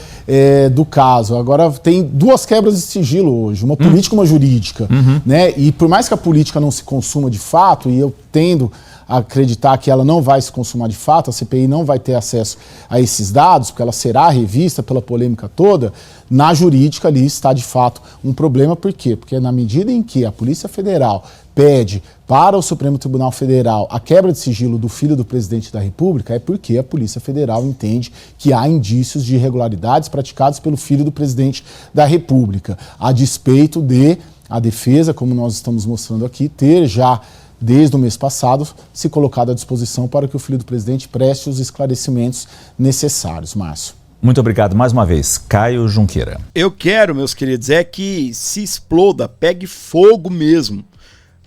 S8: do caso. Agora tem duas quebras de sigilo hoje, uma política e uma jurídica. Né? E por mais que a política não se consuma de fato, e eu tendo a acreditar que ela não vai se consumar de fato, a CPI não vai ter acesso a esses dados, porque ela será revista pela polêmica toda, na jurídica ali está de fato um problema. Por quê? Porque na medida em que a Polícia Federal pede para o Supremo Tribunal Federal a quebra de sigilo do filho do presidente da República, é porque a Polícia Federal entende que há indícios de irregularidades praticadas pelo filho do presidente da República, a despeito de a defesa, como nós estamos mostrando aqui, ter já desde o mês passado, se colocado à disposição para que o filho do presidente preste os esclarecimentos necessários. Márcio.
S4: Muito obrigado mais uma vez, Caio Junqueira.
S1: Eu quero, meus queridos, é que se exploda, pegue fogo mesmo.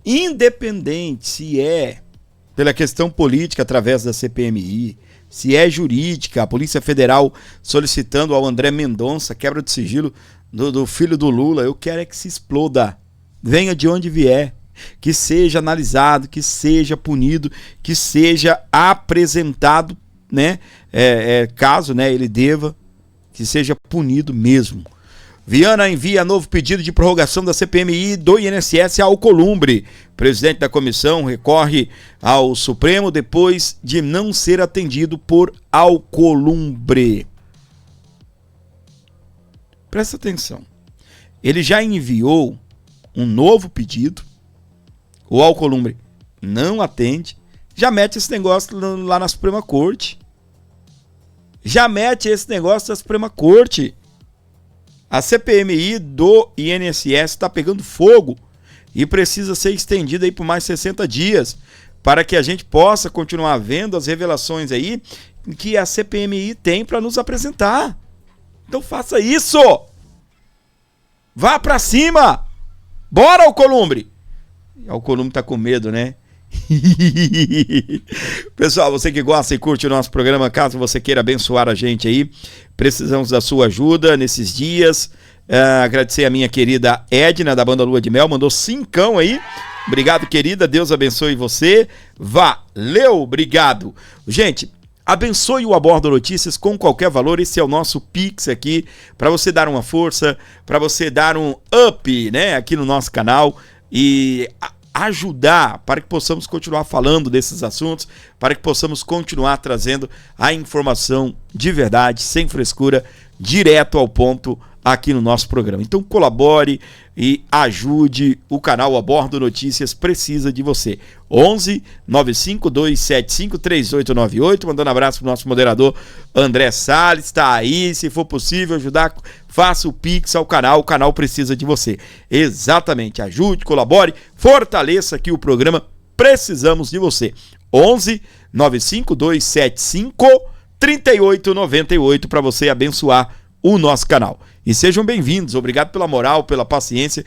S1: Independente se é pela questão política através da CPMI, se é jurídica, a Polícia Federal solicitando ao André Mendonça quebra de sigilo do filho do Lula, eu quero é que se exploda. Venha de onde vier. Que seja analisado, que seja punido, que seja apresentado, né, caso, né, ele deva, que seja punido mesmo. Viana envia novo pedido de prorrogação da CPMI do INSS ao Alcolumbre. Presidente da comissão recorre ao Supremo depois de não ser atendido por Alcolumbre. Presta atenção. Ele já enviou um novo pedido. O Alcolumbre não atende, já mete esse negócio lá na Suprema Corte. Já mete esse negócio na Suprema Corte. A CPMI do INSS está pegando fogo e precisa ser estendida aí por mais 60 dias para que a gente possa continuar vendo as revelações aí que a CPMI tem para nos apresentar. Então faça isso! Vá para cima! Bora, Alcolumbre! O Alcolumbre tá com medo, né? Pessoal, você que gosta e curte o nosso programa, caso você queira abençoar a gente aí, precisamos da sua ajuda nesses dias. Agradecer a minha querida Edna, da banda Lua de Mel, mandou 5 aí. Obrigado, querida, Deus abençoe você. Valeu, obrigado. Gente, abençoe o Abordo Notícias com qualquer valor. Esse é o nosso Pix aqui, para você dar uma força, para você dar um up, né, aqui no nosso canal e ajudar para que possamos continuar falando desses assuntos, para que possamos continuar trazendo a informação de verdade, sem frescura, direto ao ponto aqui no nosso programa. Então colabore e ajude o canal Abordo Notícias, precisa de você. 11 95275 3898, mandando abraço pro nosso moderador André Salles, está aí, se for possível ajudar, faça o Pix ao canal, o canal precisa de você. Exatamente, ajude, colabore, fortaleça aqui o programa, precisamos de você. 11 95275 3898 para você abençoar o nosso canal. E sejam bem-vindos, obrigado pela moral, pela paciência,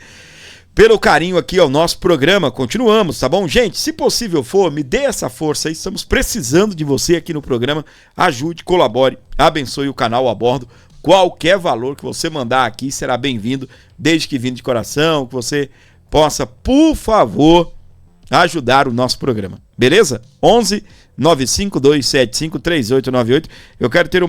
S1: pelo carinho aqui ao nosso programa. Continuamos, tá bom? Gente, se possível for, me dê essa força aí, estamos precisando de você aqui no programa. Ajude, colabore, abençoe o canal Abordo. Qualquer valor que você mandar aqui será bem-vindo, desde que vindo de coração, que você possa, por favor, ajudar o nosso programa. Beleza? 11 95275 3898. Eu quero ter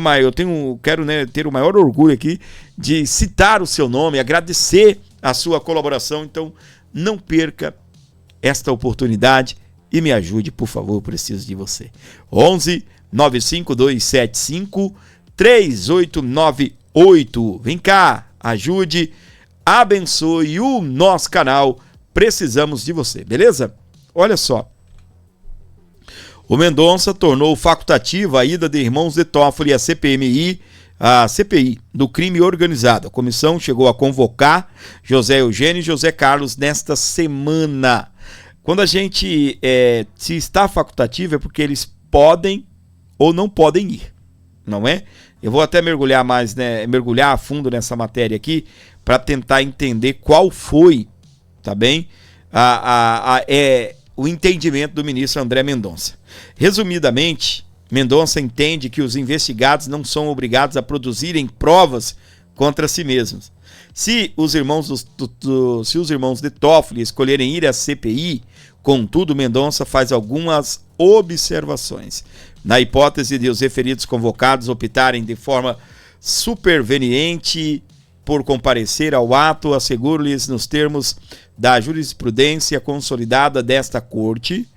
S1: ter o maior orgulho aqui de citar o seu nome, agradecer a sua colaboração. Então, não perca esta oportunidade e me ajude, por favor, eu preciso de você. 11 95275 3898. Vem cá, ajude, abençoe o nosso canal. Precisamos de você, beleza? Olha só. O Mendonça tornou facultativa a ida de irmãos de Toffoli à CPI do crime organizado. A comissão chegou a convocar José Eugênio e José Carlos nesta semana. Quando a gente se está facultativo é porque eles podem ou não podem ir, não é? Eu vou até mergulhar a fundo nessa matéria aqui para tentar entender qual foi, tá bem? O entendimento do ministro André Mendonça. Resumidamente, Mendonça entende que os investigados não são obrigados a produzirem provas contra si mesmos. Se os irmãos de Toffoli escolherem ir à CPI, contudo, Mendonça faz algumas observações. Na hipótese de os referidos convocados optarem de forma superveniente por comparecer ao ato, asseguro-lhes, nos termos da jurisprudência consolidada desta Corte,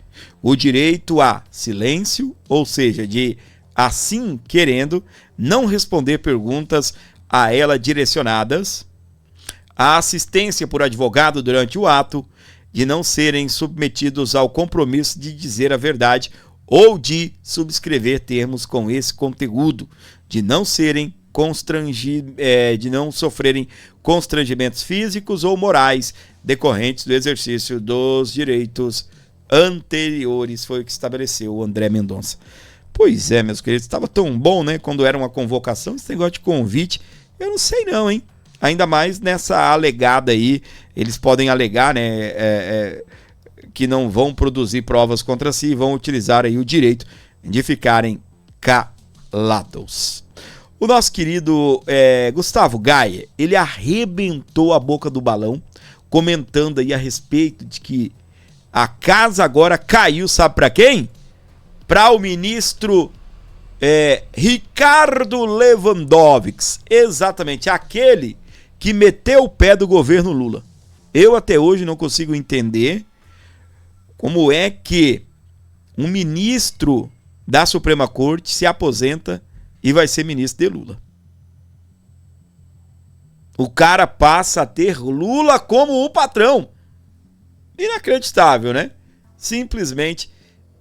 S1: o direito a silêncio, ou seja, de, assim querendo, não responder perguntas a ela direcionadas, a assistência por advogado durante o ato, de não serem submetidos ao compromisso de dizer a verdade ou de subscrever termos com esse conteúdo, de não sofrerem constrangimentos físicos ou morais decorrentes do exercício dos direitos anteriores, foi o que estabeleceu o André Mendonça. Pois é, meus queridos, estava tão bom, né, quando era uma convocação, esse negócio de convite, eu não sei não, hein? Ainda mais nessa alegada aí, eles podem alegar, né, que não vão produzir provas contra si, vão utilizar aí o direito de ficarem calados. O nosso querido Gustavo Gaia, ele arrebentou a boca do balão, comentando aí a respeito de que a casa agora caiu, sabe para quem? Para o ministro Ricardo Lewandowski, exatamente, aquele que meteu o pé do governo Lula. Eu até hoje não consigo entender como é que um ministro da Suprema Corte se aposenta e vai ser ministro de Lula. O cara passa a ter Lula como o patrão. Inacreditável, né? Simplesmente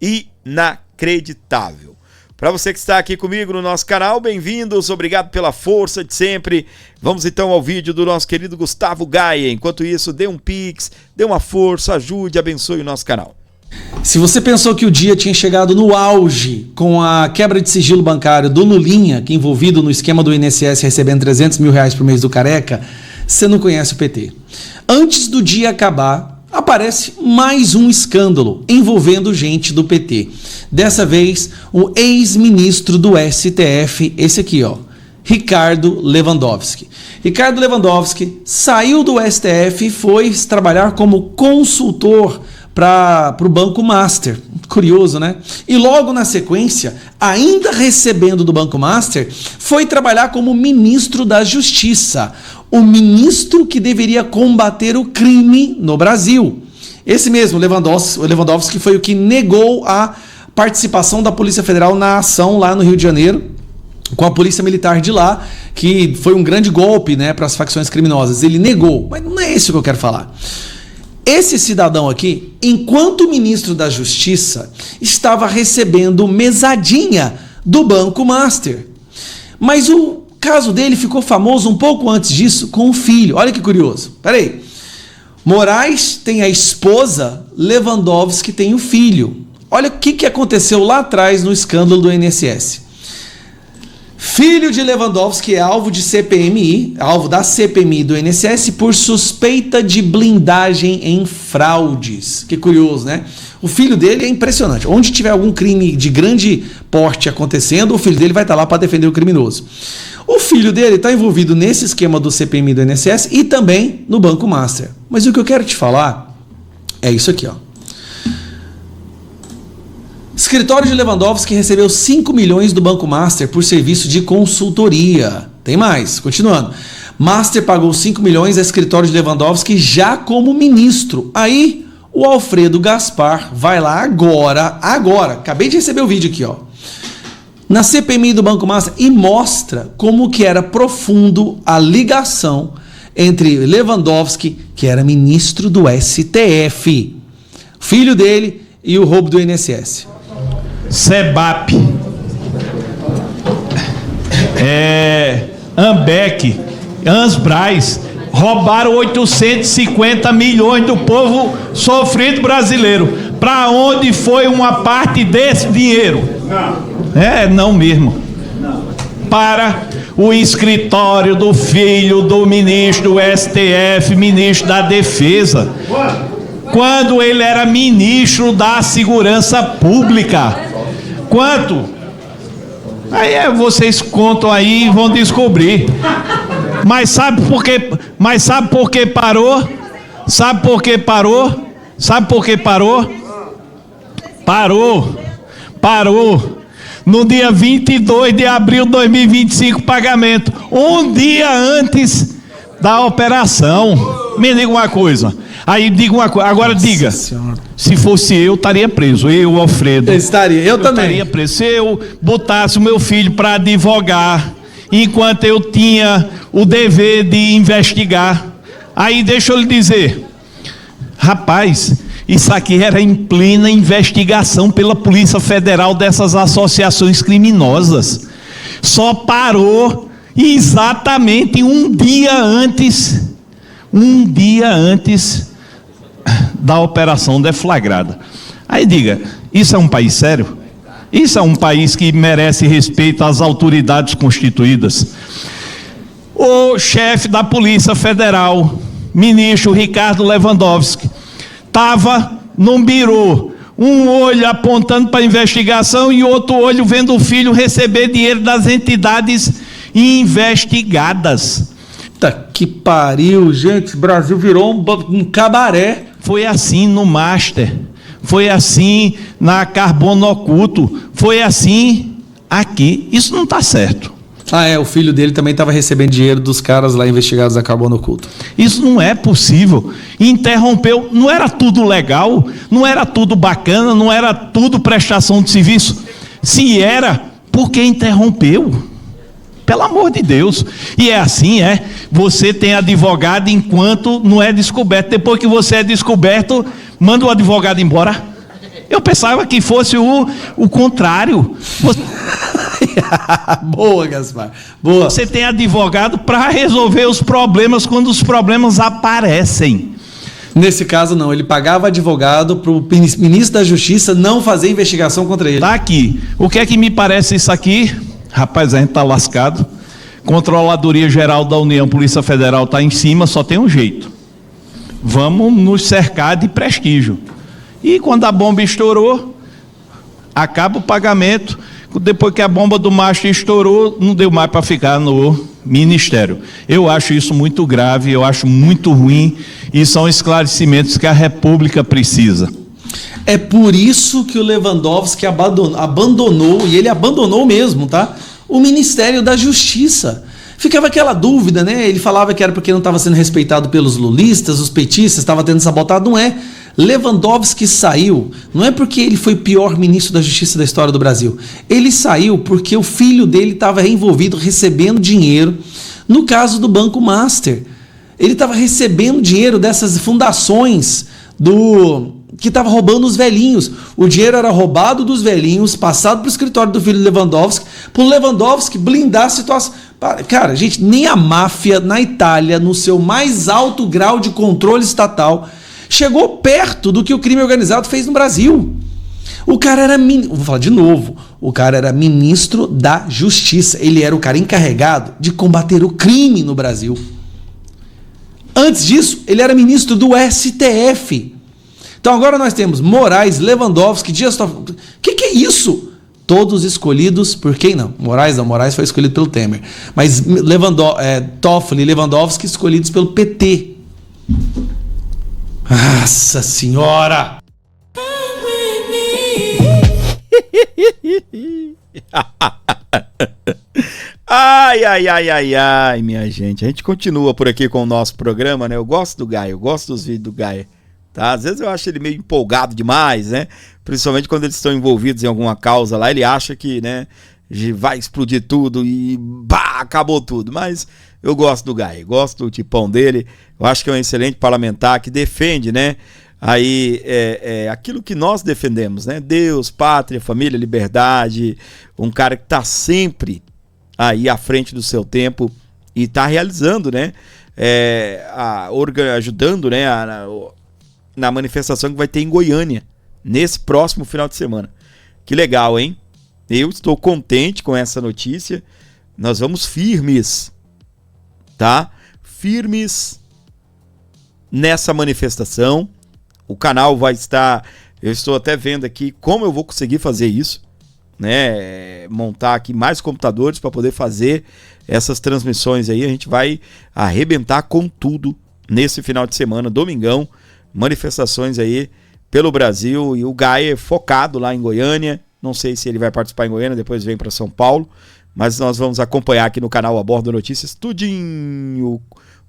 S1: inacreditável. Para você que está aqui comigo no nosso canal, bem-vindos, obrigado pela força de sempre. Vamos então ao vídeo do nosso querido Gustavo Gaia. Enquanto isso, dê um pix, dê uma força, ajude, abençoe o nosso canal.
S9: Se você pensou que o dia tinha chegado no auge com a quebra de sigilo bancário do Lulinha, que é envolvido no esquema do INSS recebendo R$300 mil por mês do Careca, você não conhece o PT. Antes do dia acabar, aparece mais um escândalo envolvendo gente do PT. Dessa vez, o ex-ministro do STF, esse aqui, ó, Ricardo Lewandowski. Ricardo Lewandowski saiu do STF e foi trabalhar como consultor para o Banco Master. Curioso, né? E logo na sequência, ainda recebendo do Banco Master, foi trabalhar como ministro da Justiça. O ministro que deveria combater o crime no Brasil. Esse mesmo, Lewandowski foi o que negou a participação da Polícia Federal na ação lá no Rio de Janeiro, com a Polícia Militar de lá, que foi um grande golpe, né, para as facções criminosas. Ele negou, mas não é isso que eu quero falar. Esse cidadão aqui, enquanto ministro da Justiça, estava recebendo mesadinha do Banco Master. Mas o caso dele ficou famoso um pouco antes disso com o filho. Olha que curioso. Peraí. Moraes tem a esposa, Lewandowski tem o filho. Olha o que aconteceu lá atrás no escândalo do INSS. Filho de Lewandowski é alvo de CPMI, alvo da CPMI do INSS por suspeita de blindagem em fraudes. Que curioso, né? O filho dele é impressionante. Onde tiver algum crime de grande porte acontecendo, o filho dele vai estar lá para defender o criminoso. O filho dele está envolvido nesse esquema do CPMI do INSS e também no Banco Master. Mas o que eu quero te falar é isso aqui, ó. Escritório de Lewandowski recebeu 5 milhões do Banco Master por serviço de consultoria. Tem mais, continuando. Master pagou 5 milhões a escritório de Lewandowski já como ministro. Aí o Alfredo Gaspar vai lá agora, acabei de receber o vídeo aqui, ó, na CPMI do Banco Master e mostra como que era profundo a ligação entre Lewandowski, que era ministro do STF, filho dele, e o roubo do INSS.
S10: Sebap, Ambec, Ansbrais roubaram 850 milhões do povo sofrido brasileiro. Para onde foi uma parte desse dinheiro? Não mesmo. Para o escritório do filho do ministro do STF, ministro da Defesa, quando ele era ministro da Segurança Pública. Quanto? Aí vocês contam aí e vão descobrir. Mas sabe por que parou? Sabe por que parou? Sabe por que parou? Parou. No dia 22 de abril de 2025, pagamento. Um dia antes da operação. Me diga uma coisa. Aí diga uma coisa. Agora diga. Se fosse eu, estaria preso. Eu, Alfredo.
S9: Eu também.
S10: Estaria preso. Se eu botasse o meu filho para advogar, enquanto eu tinha o dever de investigar. Aí deixa eu lhe dizer. Rapaz, isso aqui era em plena investigação pela Polícia Federal dessas associações criminosas. Só parou exatamente um dia antes da operação deflagrada. Aí diga, isso é um país sério? Isso é um país que merece respeito às autoridades constituídas? O chefe da Polícia Federal, ministro Ricardo Lewandowski, estava num birô, um olho apontando para a investigação e outro olho vendo o filho receber dinheiro das entidades investigadas.
S9: Tá que pariu, gente, o Brasil virou um cabaré.
S10: Foi assim no Master, foi assim na Carbono Oculto, foi assim aqui. Isso não está certo.
S9: O filho dele também estava recebendo dinheiro dos caras lá investigados da Carbono Oculto.
S10: Isso não é possível. Interrompeu, não era tudo legal, não era tudo bacana, não era tudo prestação de serviço. Se era, por que interrompeu? Pelo amor de Deus. E é assim, você tem advogado enquanto não é descoberto. Depois que você é descoberto, manda o advogado embora. Eu pensava que fosse o contrário.
S9: Boa, Gaspar. Boa.
S10: Você tem advogado para resolver os problemas quando os problemas aparecem.
S9: Nesse caso, não. Ele pagava advogado para o ministro da Justiça não fazer investigação contra ele.
S10: Tá aqui. O que é que me parece isso aqui? Rapaz, a gente tá lascado. Controladoria Geral da União, Polícia Federal tá em cima, só tem um jeito. Vamos nos cercar de prestígio. E quando a bomba estourou, acaba o pagamento. Depois que a bomba do Master estourou, não deu mais para ficar no Ministério. Eu acho isso muito grave, eu acho muito ruim, e são esclarecimentos que a República precisa.
S9: É por isso que o Lewandowski abandonou, e ele abandonou mesmo, tá? O Ministério da Justiça. Ficava aquela dúvida, né? Ele falava que era porque não estava sendo respeitado pelos lulistas, os petistas, estava tendo sabotado. Não é. Lewandowski saiu, não é porque ele foi o pior ministro da Justiça da história do Brasil. Ele saiu porque o filho dele estava envolvido, recebendo dinheiro, no caso do Banco Master. Ele estava recebendo dinheiro dessas fundações que estava roubando os velhinhos. O dinheiro era roubado dos velhinhos, passado para o escritório do filho Lewandowski, para o Lewandowski blindar a situação. Cara, gente, nem a máfia na Itália, no seu mais alto grau de controle estatal, chegou perto do que o crime organizado fez no Brasil. O cara era, vou falar de novo, o cara era ministro da Justiça. Ele era o cara encarregado de combater o crime no Brasil. Antes disso, ele era ministro do STF. Então agora nós temos Moraes, Lewandowski, Dias Toffoli. O que é isso? Todos escolhidos por quem não? Moraes foi escolhido pelo Temer. Mas Toffoli e Lewandowski escolhidos pelo PT. Nossa Senhora!
S1: Ai, minha gente. A gente continua por aqui com o nosso programa, né? Eu gosto do Gaia, eu gosto dos vídeos do Gaia. Tá? Às vezes eu acho ele meio empolgado demais, né? Principalmente quando eles estão envolvidos em alguma causa lá, ele acha que, né, vai explodir tudo e acabou tudo. Mas eu gosto do Gaia, gosto do tipão dele. Eu acho que é um excelente parlamentar que defende, né, aí aquilo que nós defendemos, né? Deus, pátria, família, liberdade. Um cara que está sempre aí à frente do seu tempo e está realizando, né, ajudando, né, na manifestação que vai ter em Goiânia, nesse próximo final de semana. Que legal, hein? Eu estou contente com essa notícia. Nós vamos firmes, tá? Firmes nessa manifestação. O canal vai estar... Eu estou até vendo aqui como eu vou conseguir fazer isso. né, montar aqui mais computadores para poder fazer essas transmissões aí. A gente vai arrebentar com tudo nesse final de semana, domingão, manifestações aí pelo Brasil, e o Gaia focado lá em Goiânia. Não sei se ele vai participar em Goiânia, depois vem para São Paulo, mas nós vamos acompanhar aqui no canal Abordo Notícias tudinho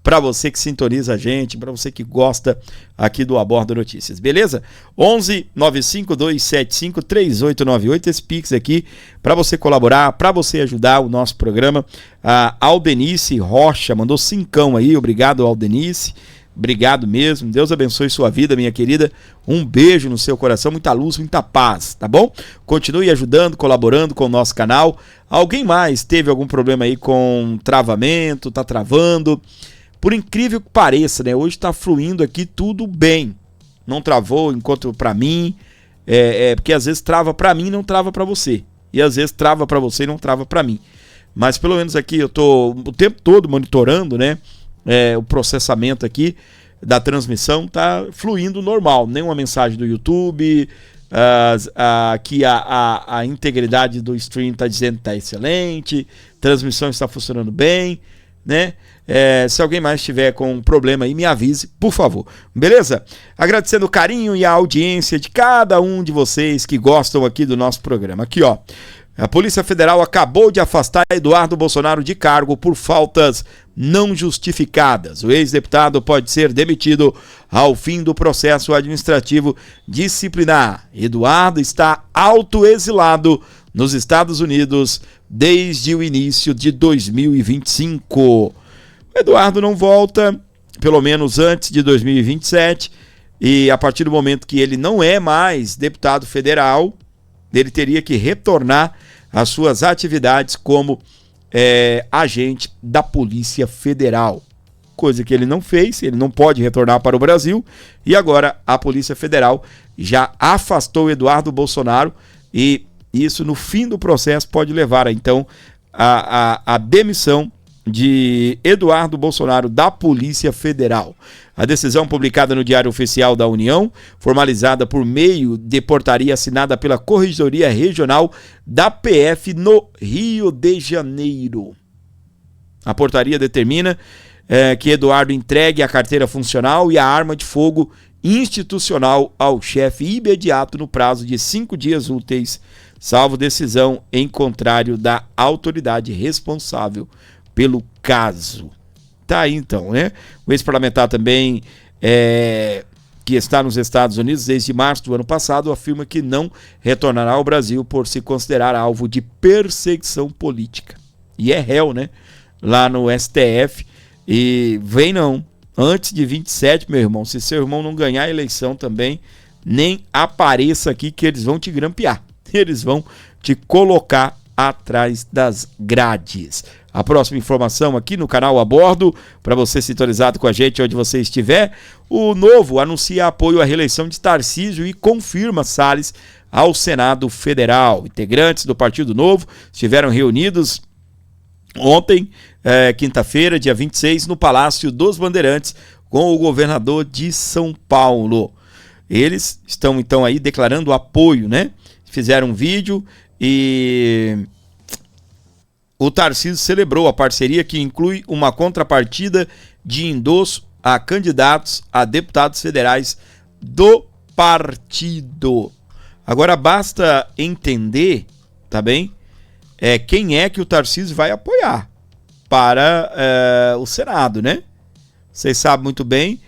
S1: para você que sintoniza a gente, para você que gosta aqui do Abordo Notícias, beleza? 11 95 275 3898, esse Pix aqui para você colaborar, para você ajudar o nosso programa. A Aldenice Rocha mandou 5 aí, obrigado Aldenice, obrigado mesmo, Deus abençoe sua vida, minha querida, um beijo no seu coração, muita luz, muita paz, tá bom? Continue ajudando, colaborando com o nosso canal. Alguém mais teve algum problema aí com travamento, tá travando? Por incrível que pareça, né? Hoje tá fluindo aqui tudo bem. Não travou enquanto para mim, porque às vezes trava para mim e não trava para você. E às vezes trava para você e não trava para mim. Mas pelo menos aqui eu tô o tempo todo monitorando, né? O processamento aqui da transmissão tá fluindo normal. Nenhuma mensagem do YouTube, aqui a integridade do stream tá dizendo que tá excelente, transmissão está funcionando bem, né? Se alguém mais estiver com um problema aí, me avise, por favor. Beleza? Agradecendo o carinho e a audiência de cada um de vocês que gostam aqui do nosso programa. Aqui, ó. A Polícia Federal acabou de afastar Eduardo Bolsonaro de cargo por faltas não justificadas. O ex-deputado pode ser demitido ao fim do processo administrativo disciplinar. Eduardo está autoexilado nos Estados Unidos desde o início de 2025. O Eduardo não volta, pelo menos antes de 2027, e a partir do momento que ele não é mais deputado federal, ele teria que retornar às suas atividades como agente da Polícia Federal. Coisa que ele não fez, ele não pode retornar para o Brasil, e agora a Polícia Federal já afastou Eduardo Bolsonaro, e isso no fim do processo pode levar então a demissão de Eduardo Bolsonaro da Polícia Federal. A decisão publicada no Diário Oficial da União, formalizada por meio de portaria assinada pela Corregedoria Regional da PF no Rio de Janeiro. A portaria determina que Eduardo entregue a carteira funcional e a arma de fogo institucional ao chefe imediato no prazo de 5 dias úteis, salvo decisão em contrário da autoridade responsável pelo caso. Tá aí então, né? O ex-parlamentar também, que está nos Estados Unidos desde março do ano passado, afirma que não retornará ao Brasil por se considerar alvo de perseguição política. E é réu, né? Lá no STF. E vem não. Antes de 27, meu irmão, se seu irmão não ganhar a eleição também, nem apareça aqui que eles vão te grampear. Eles vão te colocar atrás das grades. A próxima informação aqui no canal Abordo, para você sintonizado com a gente onde você estiver, o Novo anuncia apoio à reeleição de Tarcísio e confirma Salles ao Senado Federal. Integrantes do Partido Novo estiveram reunidos ontem, quinta-feira, dia 26, no Palácio dos Bandeirantes, com o governador de São Paulo. Eles estão então aí declarando apoio, né? Fizeram um vídeo e o Tarcísio celebrou a parceria, que inclui uma contrapartida de endosso a candidatos a deputados federais do partido. Agora basta entender, tá bem? Quem é que o Tarcísio vai apoiar para o Senado, né? Vocês sabem muito bem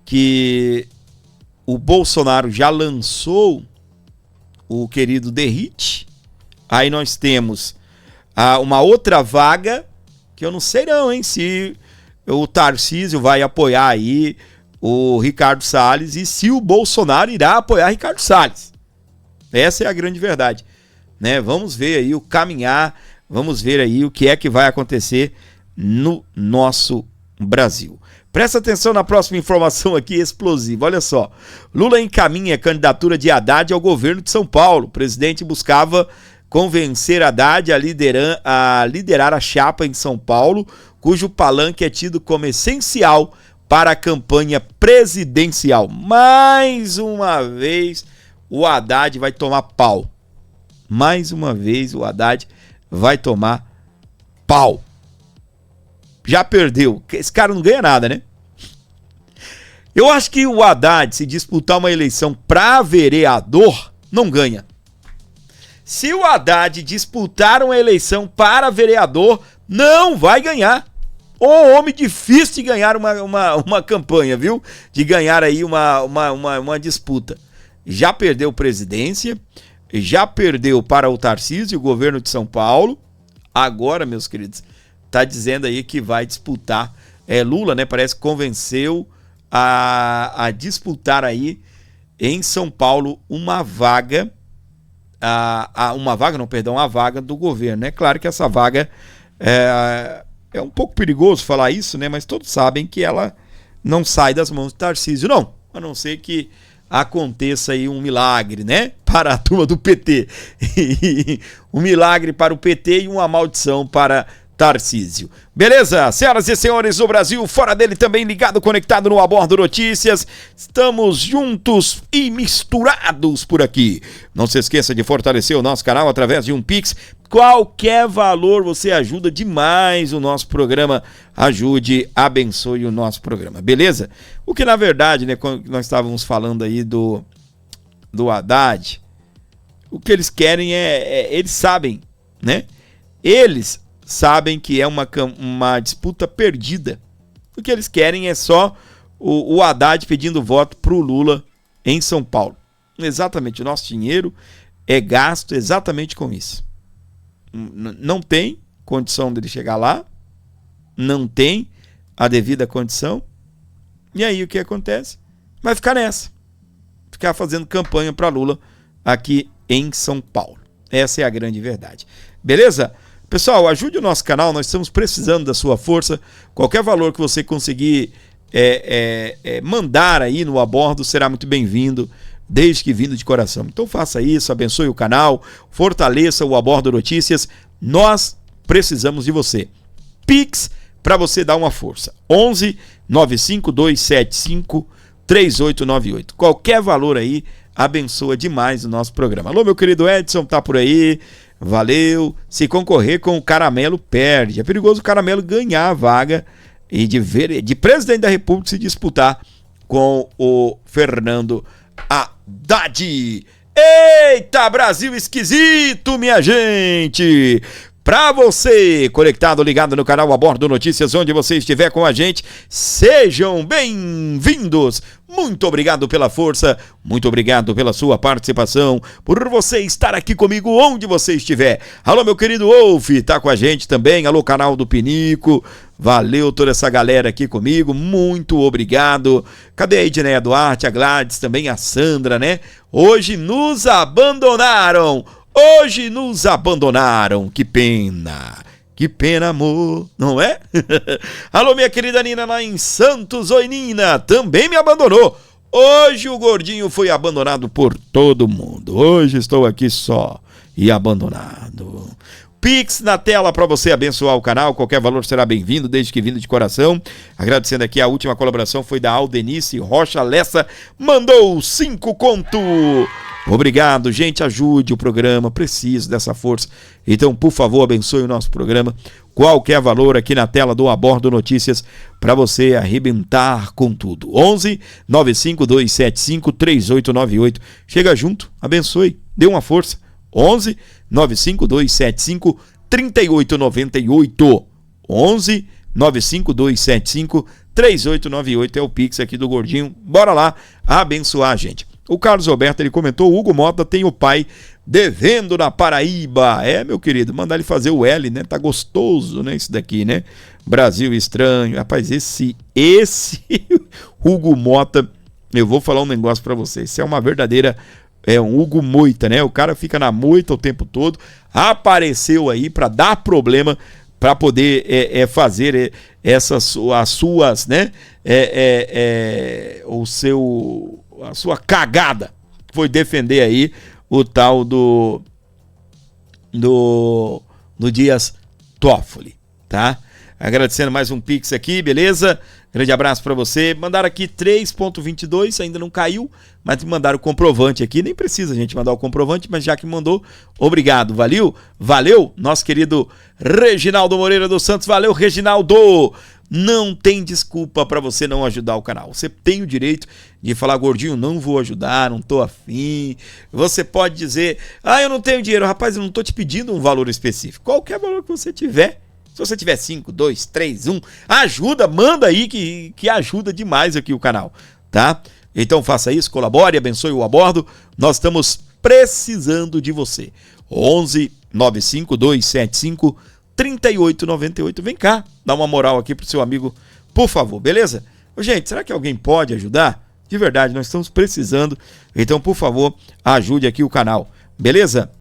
S1: que o Bolsonaro já lançou o querido Derrite. Aí nós temos uma outra vaga, que eu não sei não, hein, se o Tarcísio vai apoiar aí o Ricardo Salles e se o Bolsonaro irá apoiar Ricardo Salles. Essa é a grande verdade, né? Vamos ver aí o caminhar, vamos ver aí o que é que vai acontecer no nosso Brasil. Presta atenção na próxima informação aqui explosiva. Olha só, Lula encaminha a candidatura de Haddad ao governo de São Paulo. O presidente buscava convencer Haddad a liderar a chapa em São Paulo, cujo palanque é tido como essencial para a campanha presidencial. Mais uma vez, o Haddad vai tomar pau. mais uma vez o Haddad vai tomar pau. Já perdeu. Esse cara não ganha nada, né? Eu acho que o Haddad, se disputar uma eleição para vereador, não ganha. Se o Haddad disputar uma eleição para vereador, não vai ganhar. Ô homem difícil de ganhar uma campanha, viu? De ganhar aí uma disputa. Já perdeu presidência, já perdeu para o Tarcísio, o governo de São Paulo. Agora, meus queridos, tá dizendo aí que vai disputar. Lula, né? Parece que convenceu a disputar aí em São Paulo uma vaga. A vaga do governo. É claro que essa vaga é um pouco perigoso falar isso, né? Mas todos sabem que ela não sai das mãos do Tarcísio, não. A não ser que aconteça aí um milagre, né? Para a turma do PT. Um milagre para o PT e uma maldição para Tarcísio. Beleza? Senhoras e senhores do Brasil, fora dele também ligado, conectado no Abordo Notícias. Estamos juntos e misturados por aqui. Não se esqueça de fortalecer o nosso canal através de um Pix. Qualquer valor, você ajuda demais o nosso programa. Ajude, abençoe o nosso programa. Beleza? O que na verdade, né, quando nós estávamos falando aí do Haddad, o que eles querem eles sabem, né? Eles sabem que é uma disputa perdida. O que eles querem é só o Haddad pedindo voto pro Lula em São Paulo. Exatamente, o nosso dinheiro é gasto exatamente com isso. Não tem condição dele chegar lá, não tem a devida condição, e aí o que acontece? Vai ficar nessa, ficar fazendo campanha para Lula aqui em São Paulo. Essa é a grande verdade. Beleza? Pessoal, ajude o nosso canal, nós estamos precisando da sua força. Qualquer valor que você conseguir mandar aí no Abordo será muito bem-vindo, desde que vindo de coração. Então faça isso, abençoe o canal, fortaleça o Abordo Notícias. Nós precisamos de você. Pix para você dar uma força. 11 95275 3898. Qualquer valor aí abençoa demais o nosso programa. Alô, meu querido Edson, tá por aí? Valeu. Se concorrer com o Caramelo, perde. É perigoso o Caramelo ganhar a vaga e de presidente da República se disputar com o Fernando Haddad. Eita, Brasil esquisito, minha gente! Pra você, conectado, ligado no canal Abordo Notícias, onde você estiver com a gente, sejam bem-vindos. Muito obrigado pela força, muito obrigado pela sua participação, por você estar aqui comigo onde você estiver. Alô, meu querido Wolf, tá com a gente também. Alô, canal do Pinico. Valeu toda essa galera aqui comigo, muito obrigado. Cadê a Edneia Duarte, a Gladys, também a Sandra, né? Hoje nos abandonaram. Hoje nos abandonaram, que pena, amor, não é? Alô, minha querida Nina lá em Santos, oi Nina, também me abandonou. Hoje o gordinho foi abandonado por todo mundo, hoje estou aqui só e abandonado. Pix na tela para você abençoar o canal, qualquer valor será bem-vindo, desde que vindo de coração. Agradecendo aqui, a última colaboração foi da Aldenice Rocha Lessa, mandou 5 conto. Obrigado, gente, ajude o programa, preciso dessa força. Então, por favor, abençoe o nosso programa. Qualquer valor aqui na tela do Abordo Notícias para você arrebentar com tudo. 11 95275 3898. Chega junto, abençoe, dê uma força. 11 95275 3898. 11 95275 3898 é o Pix aqui do Gordinho. Bora lá abençoar a gente. O Carlos Alberto, ele comentou, o Hugo Mota tem o pai devendo na Paraíba. É, meu querido, mandar ele fazer o L, né? Tá gostoso, né? Isso daqui, né? Brasil estranho. Rapaz, esse Hugo Mota, eu vou falar um negócio pra vocês. Isso é uma verdadeira, um Hugo Moita, né? O cara fica na moita o tempo todo. Apareceu aí pra dar problema, pra poder fazer as suas, né? A sua cagada foi defender aí o tal do Dias Toffoli, tá? Agradecendo mais um Pix aqui, beleza? Grande abraço para você. Mandaram aqui 3.22, ainda não caiu, mas mandaram o comprovante aqui. Nem precisa a gente mandar o comprovante, mas já que mandou, obrigado. Valeu, nosso querido Reginaldo Moreira dos Santos. Valeu, Reginaldo. Não tem desculpa para você não ajudar o canal. Você tem o direito de falar, gordinho, não vou ajudar, não tô afim. Você pode dizer, eu não tenho dinheiro. Rapaz, eu não tô te pedindo um valor específico. Qualquer valor que você tiver. Se você tiver 5, 2, 3, 1, ajuda, manda aí que ajuda demais aqui o canal, tá? Então faça isso, colabore, abençoe o a bordo. Nós estamos precisando de você. 11 95 275 3898. Vem cá, dá uma moral aqui pro seu amigo, por favor, beleza? Gente, será que alguém pode ajudar? De verdade, nós estamos precisando. Então, por favor, ajude aqui o canal, beleza?